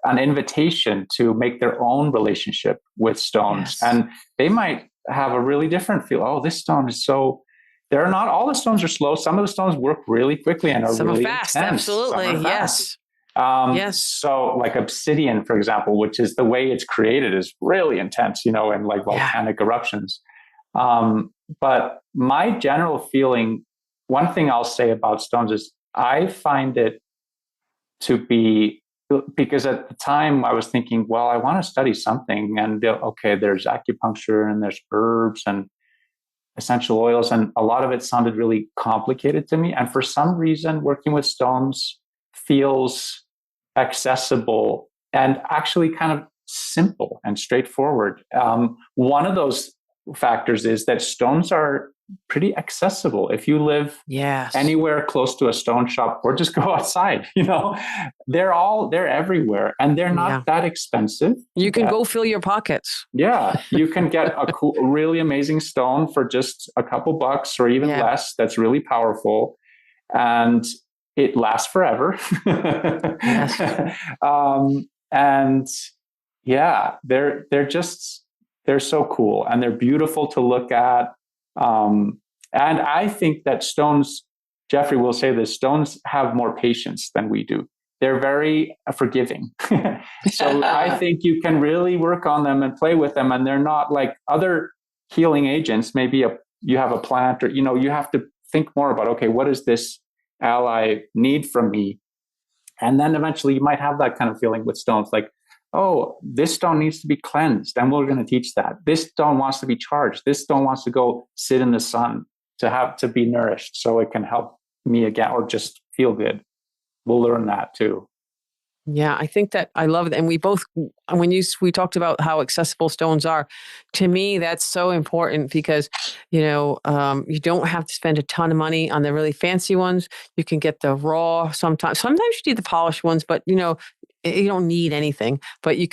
an invitation to make their own relationship with stones. Yes. And they might have a really different feel. Oh, this stone is so they're not, all the stones are slow. Some of the stones work really quickly and are some really are fast. intense. Absolutely. Yes. Yes. So like obsidian, for example, which is the way it's created is really intense, and like volcanic eruptions. But my general feeling, one thing I'll say about stones is I find it to be, because at the time I was thinking, well, I want to study something, and okay, there's acupuncture and there's herbs and essential oils, and a lot of it sounded really complicated to me. And for some reason, working with stones feels accessible and actually kind of simple and straightforward. One of those factors is that stones are pretty accessible. If you live anywhere close to a stone shop, or just go outside, they're everywhere, and they're not that expensive. You can go fill your pockets. Yeah, you can get a cool, really amazing stone for just a couple bucks or even less. That's really powerful, and it lasts forever. And they're so cool, and they're beautiful to look at. And I think that stones, Jeffrey will say this, stones have more patience than we do. They're very forgiving. So I think you can really work on them and play with them. And they're not like other healing agents. Maybe you have a plant, or, you have to think more about, okay, what does this ally need from me? And then eventually you might have that kind of feeling with stones, like, oh, this stone needs to be cleansed, and we're going to teach that. This stone wants to be charged. This stone wants to go sit in the sun to be nourished, so it can help me again, or just feel good. We'll learn that too. Yeah, I think that I love it. And we talked about how accessible stones are. To me, that's so important because, you don't have to spend a ton of money on the really fancy ones. You can get the raw sometimes. Sometimes you need the polished ones, but, you don't need anything, but they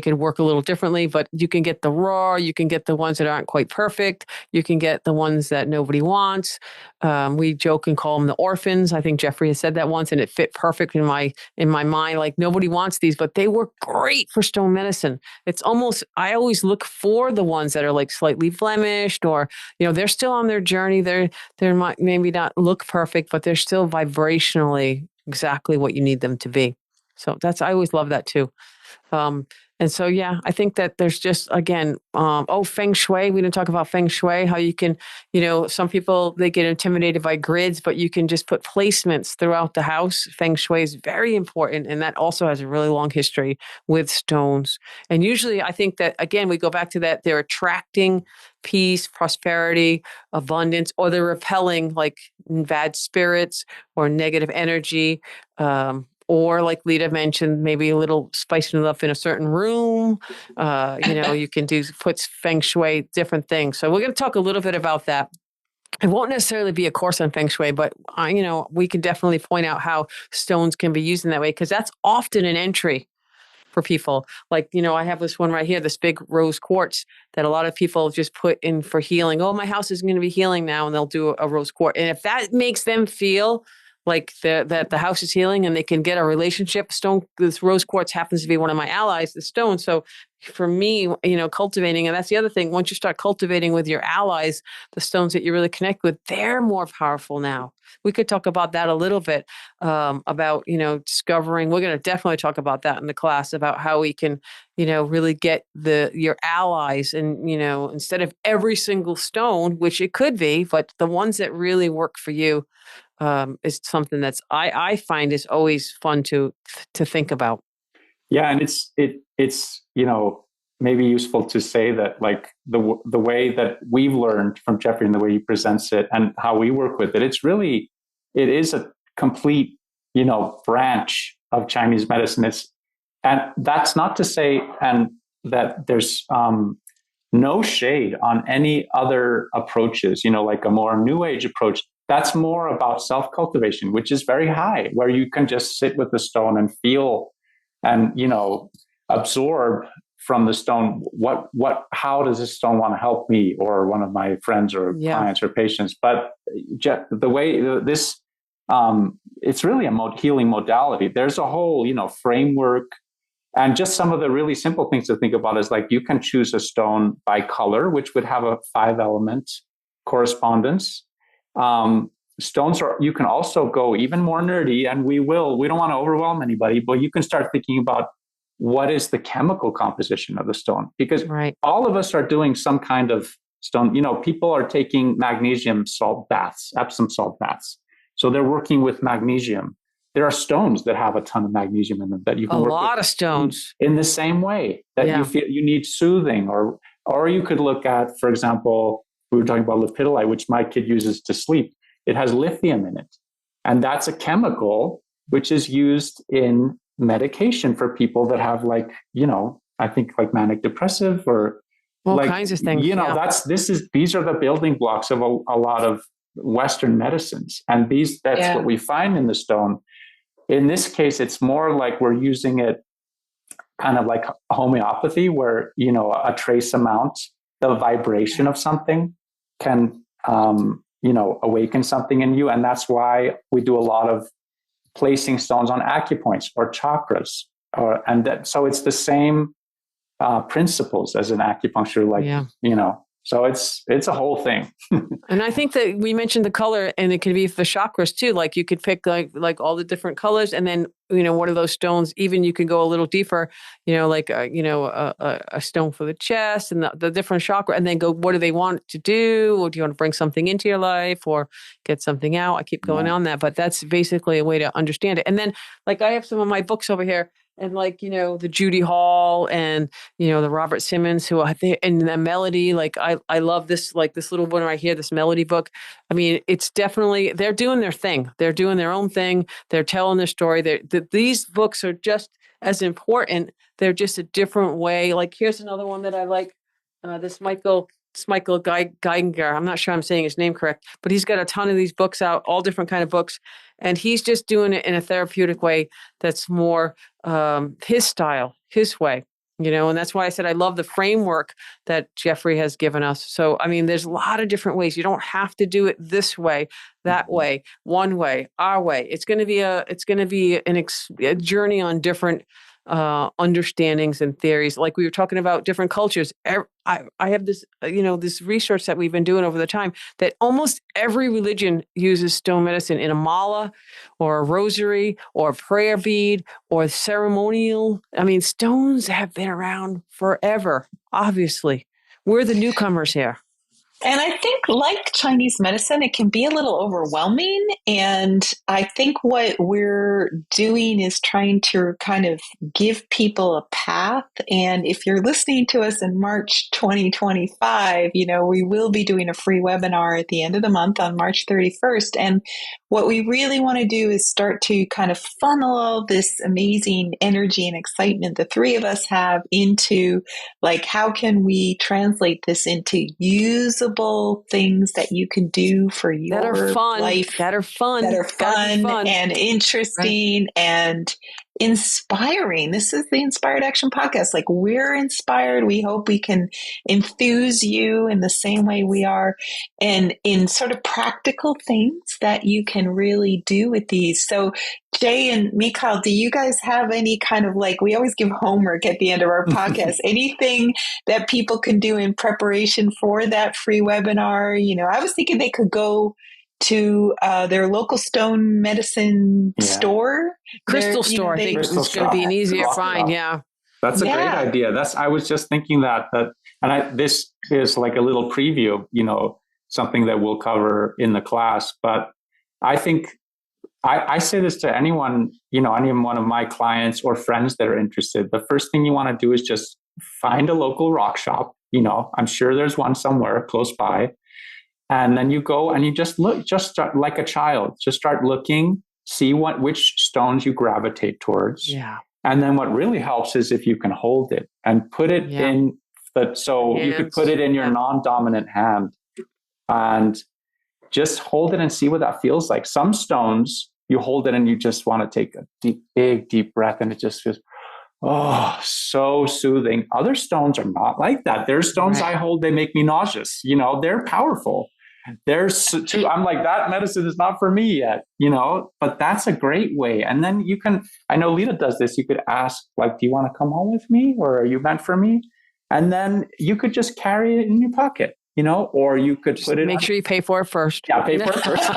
could work a little differently, but you can get the raw, you can get the ones that aren't quite perfect. You can get the ones that nobody wants. We joke and call them the orphans. I think Jeffrey has said that once, and it fit perfect in my mind. Like, nobody wants these, but they work great for stone medicine. It's almost, I always look for the ones that are like slightly blemished, or, they're still on their journey. They might maybe not look perfect, but they're still vibrationally exactly what you need them to be. So I always love that too. And so, I think that there's just, again, feng shui. We didn't talk about feng shui, how you can, some people, they get intimidated by grids, but you can just put placements throughout the house. Feng shui is very important. And that also has a really long history with stones. And usually I think that, again, we go back to that, they're attracting peace, prosperity, abundance, or they're repelling like bad spirits or negative energy. Or like Leta mentioned, maybe a little spicing it up in a certain room. You can put feng shui, different things. So we're going to talk a little bit about that. It won't necessarily be a course on feng shui, but we can definitely point out how stones can be used in that way, because that's often an entry for people. Like, I have this one right here, this big rose quartz that a lot of people just put in for healing. Oh, my house is going to be healing now, and they'll do a rose quartz. And if that makes them feel like that the house is healing and they can get a relationship, this rose quartz happens to be one of my allies, the stone. So for me, cultivating, and that's the other thing, once you start cultivating with your allies, the stones that you really connect with, they're more powerful now. We could talk about that a little bit, about, discovering. We're going to definitely talk about that in the class, about how we can, really get your allies, and, instead of every single stone, which it could be, but the ones that really work for you, is something that's I find is always fun to think about. Yeah, and it's maybe useful to say that, like, the way that we've learned from Jeffrey and the way he presents it and how we work with it, it is a complete branch of Chinese medicine. And that's not to say and that there's no shade on any other approaches, like a more new age approach. That's more about self-cultivation, which is very high, where you can just sit with the stone and feel and, absorb from the stone how does this stone want to help me, or one of my friends or clients or patients. But the way this, it's really a healing modality. There's a whole, framework. And just some of the really simple things to think about is, like, you can choose a stone by color, which would have a 5-element correspondence. Stones are, you can also go even more nerdy, and we don't want to overwhelm anybody, but you can start thinking about what is the chemical composition of the stone, because all of us are doing some kind of stone. People are taking magnesium salt baths, Epsom salt baths. So they're working with magnesium. There are stones that have a ton of magnesium in them that you can work with. A lot of stones. In the same way that you feel you need soothing, or you could look at, for example, we were talking about lepidolite, which my kid uses to sleep. It has lithium in it. And that's a chemical which is used in medication for people that have I think manic depressive or all kinds of things. These are the building blocks of a lot of Western medicines. And that's what we find in the stone. In this case, it's more like we're using it kind of like homeopathy, where, a trace amount, the vibration of something can, awaken something in you. And that's why we do a lot of placing stones on acupoints or chakras. So it's the same principles as an acupuncture, so it's a whole thing. And I think that we mentioned the color, and it could be the chakras too. Like you could pick like all the different colors, and then one of those stones. Even you can go a little deeper. A stone for the chest and the different chakra, and then go. What do they want to do? Or do you want to bring something into your life or get something out? I keep going on that, but that's basically a way to understand it. And then, I have some of my books over here. And the Judy Hall and, the Robert Simmons, who I think, and the Melody, I love this, this little one right here, this Melody book. I mean, it's definitely, they're doing their thing. They're doing their own thing. They're telling their story. These books are just as important. They're just a different way. Here's another one that I like, this Mikhael Geiger. I'm not sure I'm saying his name correct, but he's got a ton of these books out, all different kind of books. And he's just doing it in a therapeutic way that's more his style, his way, and that's why I said I love the framework that Jeffrey has given us. So, I mean, there's a lot of different ways. You don't have to do it this way, that way, one way, our way. It's going to be a journey on different understandings and theories. Like we were talking about different cultures. I have this, this research that we've been doing over the time that almost every religion uses stone medicine in a mala or a rosary or a prayer bead or ceremonial. I mean, stones have been around forever, obviously. We're the newcomers here. And I think, like Chinese medicine, it can be a little overwhelming. And I think what we're doing is trying to kind of give people a path. And if you're listening to us in March 2025, we will be doing a free webinar at the end of the month on March 31st. And what we really want to do is start to kind of funnel all this amazing energy and excitement the three of us have into, how can we translate this into usable things that you can do for your life that are fun and interesting and inspiring. This is the Inspired Action Podcast. We're inspired. We hope we can enthuse you in the same way we are, and in sort of practical things that you can really do with these. So Jaye and Mikhael, do you guys have any kind of we always give homework at the end of our podcast, anything that people can do in preparation for that free webinar? I was thinking they could go to their local stone medicine store. Crystal store. I think it's going to be an easier find. Yeah. That's a great idea. I was just thinking this is like a little preview, something that we'll cover in the class. But I think I say this to anyone, any one of my clients or friends that are interested. The first thing you want to do is just find a local rock shop. I'm sure there's one somewhere close by. And then you go and you just look, just start like a child, just start looking, see which stones you gravitate towards. Yeah. And then what really helps is if you can hold it and put it in you could put it in your non-dominant hand and just hold it and see what that feels like. Some stones, you hold it and you just want to take a deep breath and it just feels, so soothing. Other stones are not like that. There's stones I hold, they make me nauseous. They're powerful. There's too, I'm like, that medicine is not for me yet, but that's a great way. And then you can, I know Leta does this. You could ask, do you want to come home with me or are you meant for me? And then you could just carry it in your pocket. or you could put it. Make sure you pay for it first. Yeah, pay for it first.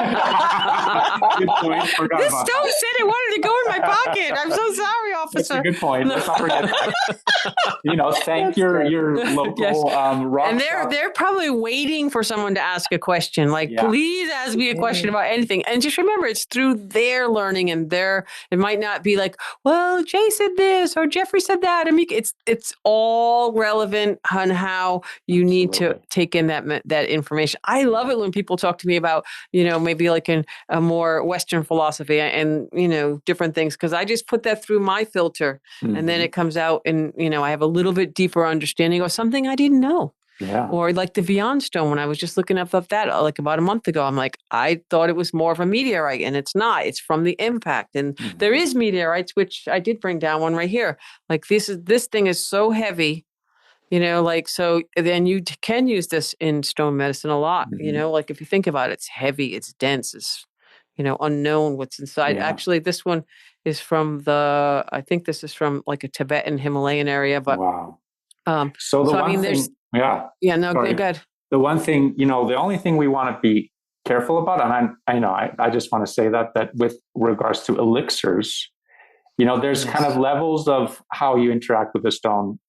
Good point. Forgot This about stone that. said it wanted to go in my pocket. I'm so sorry, officer. That's a good point. Let's not forget that. Thank your local rock. And they're probably waiting for someone to ask a question. Like, please ask me a question about anything. And just remember, it's through their learning and it might not be like, well, Jay said this or Jeffrey said that. I mean, it's all relevant on how you need to take in that information. I love it when people talk to me about, maybe like in a more Western philosophy and, different things, because I just put that through my filter and then it comes out and, I have a little bit deeper understanding of something I didn't know. Yeah. Or like the Vion stone, when I was just looking up that like about a month ago, I'm like, I thought it was more of a meteorite and it's not. It's from the impact. And there is meteorites, which I did bring down one right here. Like this thing is so heavy. So then you can use this in stone medicine a lot, like if you think about it, it's heavy, it's dense, it's, unknown what's inside. Yeah. Actually, this one is I think this is from like a Tibetan Himalayan area, but wow. So there's, go ahead. The one thing, the only thing we want to be careful about, and I just want to say that with regards to elixirs, there's kind of levels of how you interact with the stone.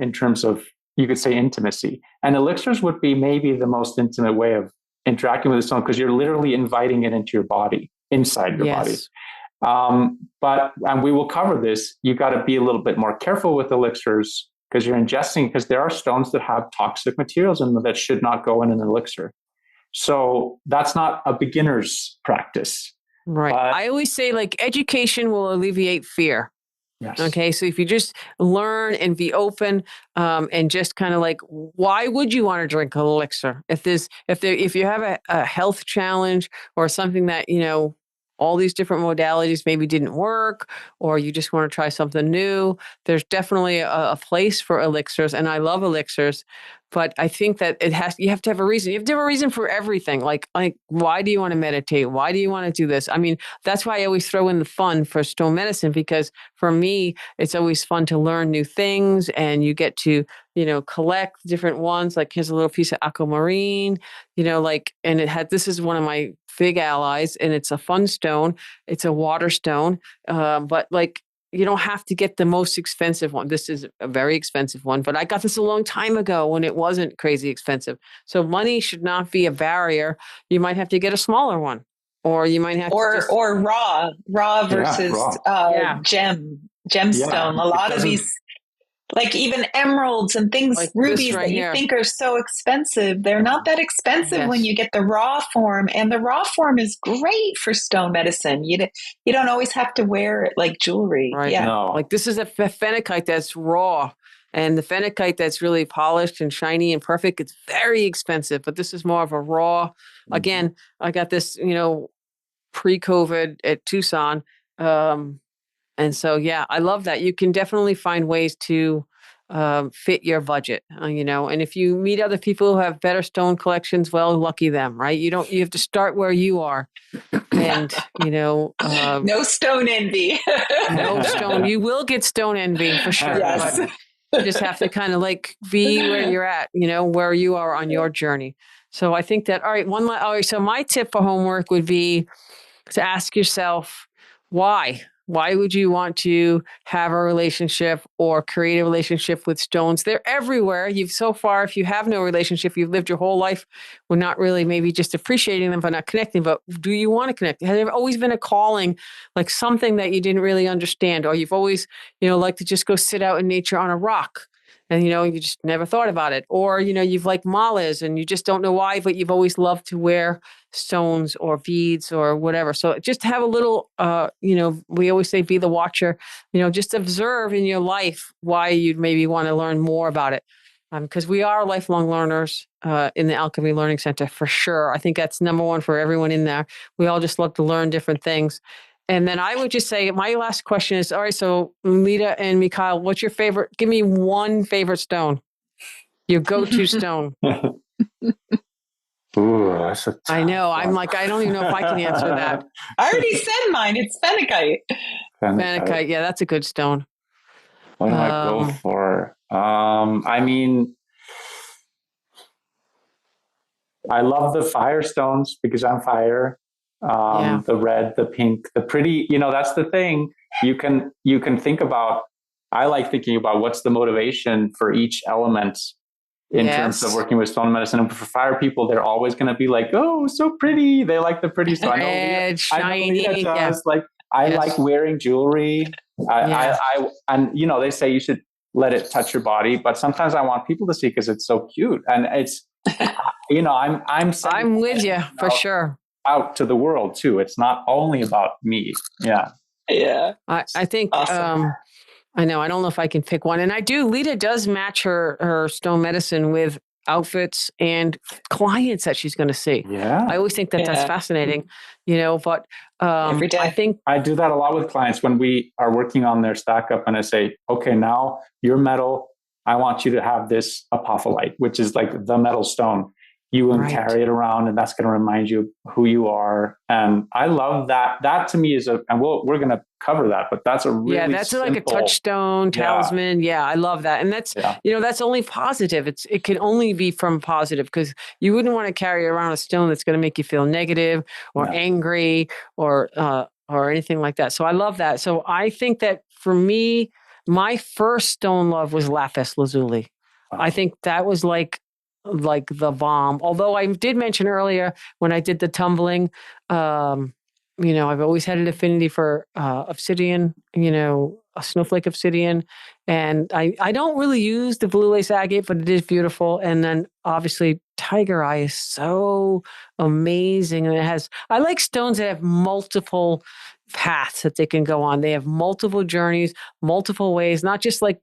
In terms of, you could say, intimacy. And elixirs would be maybe the most intimate way of interacting with the stone because you're literally inviting it into your body, inside your body. And we will cover this. You got to be a little bit more careful with elixirs because you're ingesting, because there are stones that have toxic materials in them that should not go in an elixir. So that's not a beginner's practice. Right. I always say like education will alleviate fear. Yes. Okay. So if you just learn and be open, and just kind of like, why would you want to drink an elixir? If you have a health challenge or something that, all these different modalities maybe didn't work, or you just want to try something new, there's definitely a place for elixirs. And I love elixirs, but I think that you have to have a reason. You have to have a reason for everything. Like, why do you want to meditate? Why do you want to do this? I mean, that's why I always throw in the fun for stone medicine, because for me, it's always fun to learn new things and you get to, collect different ones. Like here's a little piece of aquamarine, and this is one of my big allies, and it's a fun stone. It's a water stone. But you don't have to get the most expensive one. This is a very expensive one, but I got this a long time ago when it wasn't crazy expensive. So money should not be a barrier. You might have to get a smaller one, or you might have or raw versus gemstone. Yeah. A lot of these, like even emeralds and things, like rubies that you think are so expensive, they're not that expensive when you get the raw form. And the raw form is great for stone medicine. You don't always have to wear it like jewelry. Right. Yeah. No. Like this is a phenakite that's raw. And the phenakite that's really polished and shiny and perfect, it's very expensive. But this is more of a raw. Mm-hmm. Again, I got this, pre-COVID at Tucson. And so, I love that. You can definitely find ways to fit your budget, and if you meet other people who have better stone collections, well, lucky them, right? You have to start where you are. And, no stone envy. No stone. You will get stone envy for sure. Yes. But you just have to kind of like be where you're at, where you are on your journey. So I think that, all right, so my tip for homework would be to ask yourself, why? Why would you want to have a relationship or create a relationship with stones? They're everywhere. If you have no relationship, you've lived your whole life with not really maybe just appreciating them, but not connecting. But do you want to connect? Has there always been a calling, like something that you didn't really understand? Or you've always, liked to just go sit out in nature on a rock and, you just never thought about it. Or, you've liked malas and you just don't know why, but you've always loved to wear stones or beads or whatever. So just have a little, we always say, be the watcher, just observe in your life why you'd maybe want to learn more about it. Because we are lifelong learners in the Alchemy Learning Center, for sure. I think that's number one for everyone in there. We all just love to learn different things. And then I would just say, my last question is, all right, so Leta and Mikhael, what's your favorite? Give me one favorite stone, your go-to stone. Ooh, that's a tough I know. one. I'm like, I don't even know if I can answer that. I already said mine. It's phenakite. Phenakite. Yeah, that's a good stone. What do I go for? I mean, I love the fire stones because I'm fire. The red, the pink, the pretty, that's the thing. You can think about, I like thinking about what's the motivation for each element in terms of working with stone medicine. And for fire people, they're always going to be like, oh, so pretty. They like the pretty stuff. Red, shiny. I like wearing jewelry. And they say you should let it touch your body, but sometimes I want people to see because it's so cute. And it's, I'm with you for sure. Out to the world too. It's not only about me. Yeah. I think awesome. I know. I don't know if I can pick one. And I do. Leta does match her stone medicine with outfits and clients that she's going to see. Yeah. I always think that's fascinating, but every day. I think I do that a lot with clients when we are working on their stack up and I say, okay, now your metal, I want you to have this apophyllite, which is like the metal stone. You will carry it around and that's going to remind you who you are. And I love that. That to me is and we're going to cover that, but that's a really that's simple, like a touchstone talisman. Yeah, I love that. And that's, that's only positive. It can only be from positive because you wouldn't want to carry around a stone that's going to make you feel negative or angry or anything like that. So I love that. So I think that for me, my first stone love was lapis lazuli. I think that was like the bomb. Although I did mention earlier when I did the tumbling, I've always had an affinity for obsidian, a snowflake obsidian. And I don't really use the blue lace agate, but it is beautiful. And then obviously tiger eye is so amazing. And I like stones that have multiple paths that they can go on. They have multiple journeys, multiple ways, not just like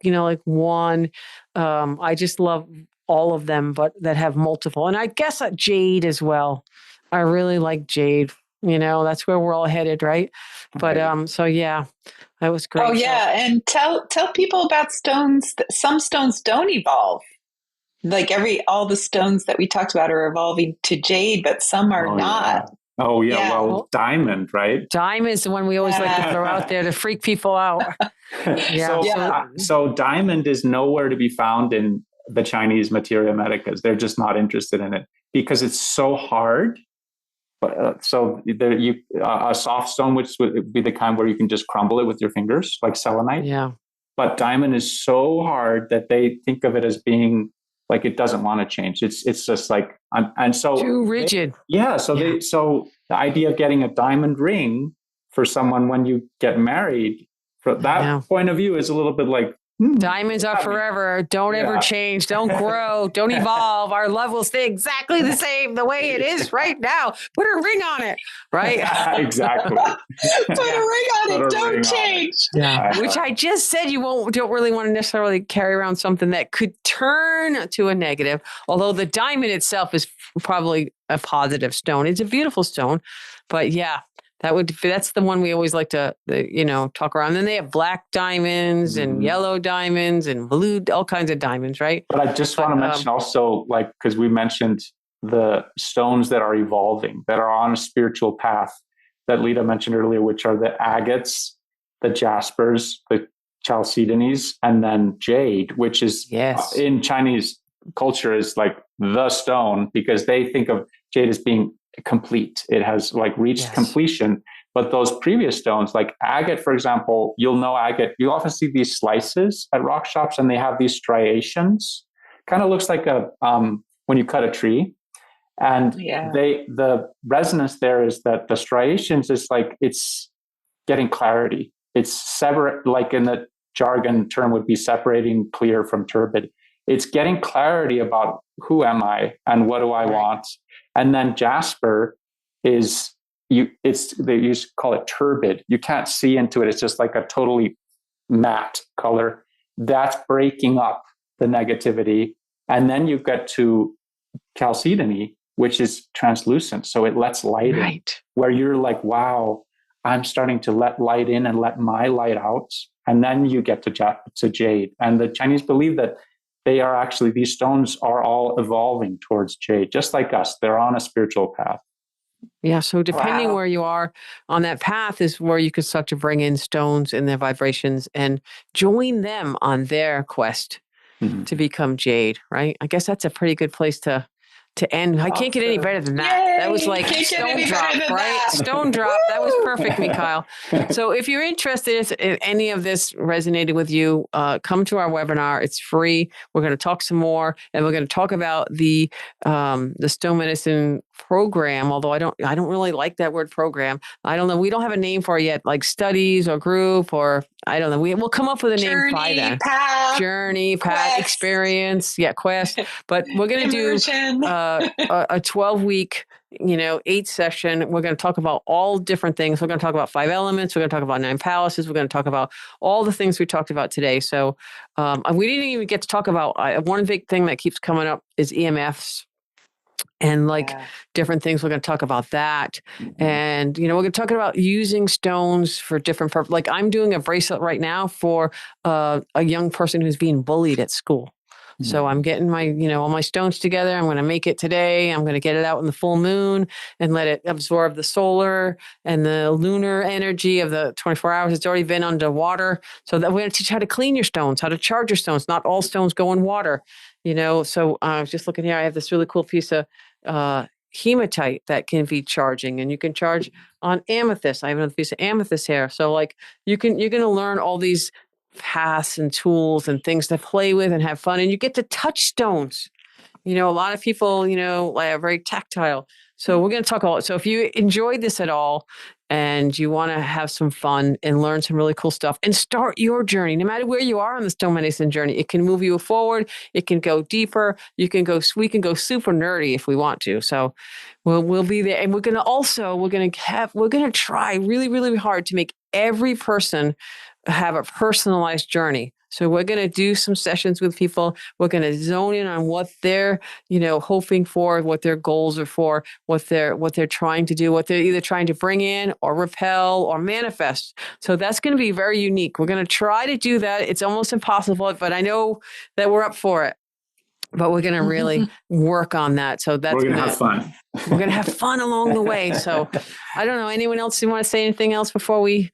one. I just love all of them, but that have multiple. And I guess jade as well. I really like jade. That's where we're all headed, right? But that was great. Oh yeah, and tell people about stones. Some stones don't evolve. Like all the stones that we talked about are evolving to jade, but some are not. Yeah. Oh yeah, well, diamond, right? Diamond is the one we always like to throw out there to freak people out. So diamond is nowhere to be found in the Chinese materia medicas. They're just not interested in it because it's so hard. So a soft stone, which would be the kind where you can just crumble it with your fingers, like selenite. Yeah. But diamond is so hard that they think of it as being like it doesn't want to change. It's just like and so too rigid. So the idea of getting a diamond ring for someone when you get married, from that point of view, is a little bit like. Diamonds are forever. Don't ever change. Don't grow. Don't evolve. Our love will stay exactly the same the way it is right now. Put a ring on it, right? Exactly. Put a ring on it. Don't change. Yeah. Which I just said don't really want to necessarily carry around something that could turn to a negative. Although the diamond itself is probably a positive stone. It's a beautiful stone, but that's the one we always like to, talk around. And then they have black diamonds and yellow diamonds and blue, all kinds of diamonds, right? But I just want to mention also, because we mentioned the stones that are evolving, that are on a spiritual path that Leta mentioned earlier, which are the agates, the jaspers, the chalcedonies, and then jade, which is in Chinese culture is like the stone because they think of jade as being complete. It has reached completion. But those previous stones, like agate, for example, you'll know agate. You often see these slices at rock shops, and they have these striations. Kind of looks like when you cut a tree. And the resonance there is that the striations is like it's getting clarity. It's separate, like in the jargon term would be separating clear from turbid. It's getting clarity about who am I and what do I want. And then jasper is they used to call it turbid. You can't see into it. It's just like a totally matte color. That's breaking up the negativity. And then you get to chalcedony, which is translucent. So it lets light in, where you're like, wow, I'm starting to let light in and let my light out. And then you get to jade. And the Chinese believe that these stones are all evolving towards jade, just like us. They're on a spiritual path. Yeah. So depending where you are on that path is where you could start to bring in stones and their vibrations and join them on their quest to become jade, right? I guess that's a pretty good place to to end. I can't get any better than that. Yay! That was like stone drop, right? Stone drop. That was perfect, Mikhael. So if you're interested, if any of this resonated with you, come to our webinar. It's free. We're going to talk some more, and we're going to talk about the stone medicine program. Although I don't really like that word program. I don't know. We don't have a name for it yet, like studies or group or I don't know. We'll come up with a name by then. Journey, path, experience, quest. But we're going to do a 12-week, 8-session. We're going to talk about all different things. We're going to talk about 5 elements. We're going to talk about 9 palaces. We're going to talk about all the things we talked about today. So we didn't even get to talk about one big thing that keeps coming up is EMFs. And different things. We're going to talk about that. And, we're going to talk about using stones for different purposes. Like I'm doing a bracelet right now for a young person who's being bullied at school. So I'm getting my, all my stones together. I'm going to make it today. I'm going to get it out in the full moon and let it absorb the solar and the lunar energy of the 24 hours. It's already been underwater. So that we're going to teach how to clean your stones, how to charge your stones. Not all stones go in water, So I was just looking here. I have this really cool piece of hematite that can be charging, and you can charge on amethyst. I have another piece of amethyst here. So you're going to learn all these paths and tools and things to play with and have fun. And you get to touch stones. A lot of people, are very tactile. So we're going to talk about, so if you enjoyed this at all and you want to have some fun and learn some really cool stuff and start your journey, no matter where you are on the stone medicine journey, it can move you forward. It can go deeper. We can go super nerdy if we want to. So we'll be there. And we're going to try really, really hard to make every person have a personalized journey. So we're going to do some sessions with people. We're going to zone in on what they're, hoping for, what their goals are for, what they're trying to do, what they're either trying to bring in or repel or manifest. So that's going to be very unique. We're going to try to do that. It's almost impossible, but I know that we're up for it. But we're going to really work on that. So that's we're going to have fun. We're going to have fun along the way. So I don't know. Anyone else who want to say anything else before we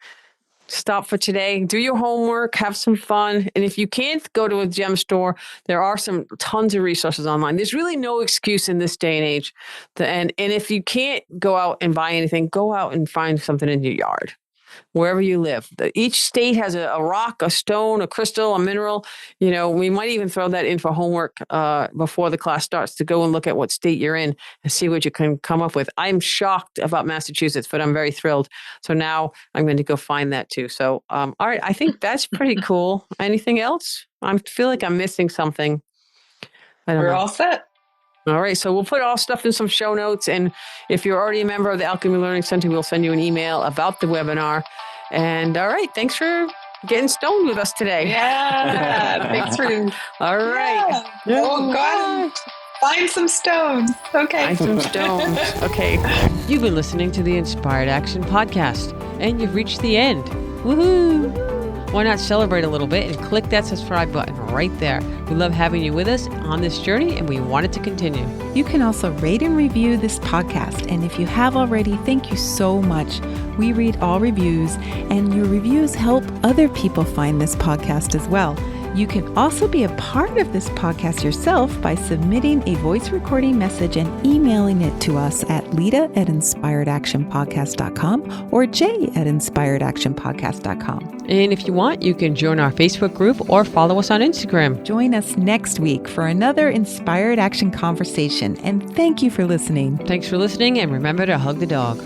stop for today? Do your homework, have some fun. And if you can't go to a gem store, there are tons of resources online. There's really no excuse in this day and age. And if you can't go out and buy anything, go out and find something in your yard, wherever you live. Each state has a rock, a stone, a crystal, a mineral. We might even throw that in for homework before the class starts to go and look at what state you're in and see what you can come up with. I'm shocked about Massachusetts, but I'm very thrilled. So now I'm going to go find that too. So, all right, I think that's pretty cool. Anything else? I feel like I'm missing something. We're all set. All right. So we'll put all stuff in some show notes. And if you're already a member of the Alchemy Learning Center, we'll send you an email about the webinar. And all right. Thanks for getting stoned with us today. Yeah. Thanks for. All right. Yeah. Oh, God. Find some stones. Okay. Find some stones. Okay. You've been listening to the Inspired Action Podcast, and you've reached the end. Woohoo! Why not celebrate a little bit and click that subscribe button right there. We love having you with us on this journey, and we want it to continue. You can also rate and review this podcast. And if you have already, thank you so much. We read all reviews, and your reviews help other people find this podcast as well. You can also be a part of this podcast yourself by submitting a voice recording message and emailing it to us at leta@inspiredactionpodcast.com or Jaye@inspiredactionpodcast.com. And if you want, you can join our Facebook group or follow us on Instagram. Join us next week for another Inspired Action conversation. And thank you for listening. Thanks for listening, and remember to hug the dog.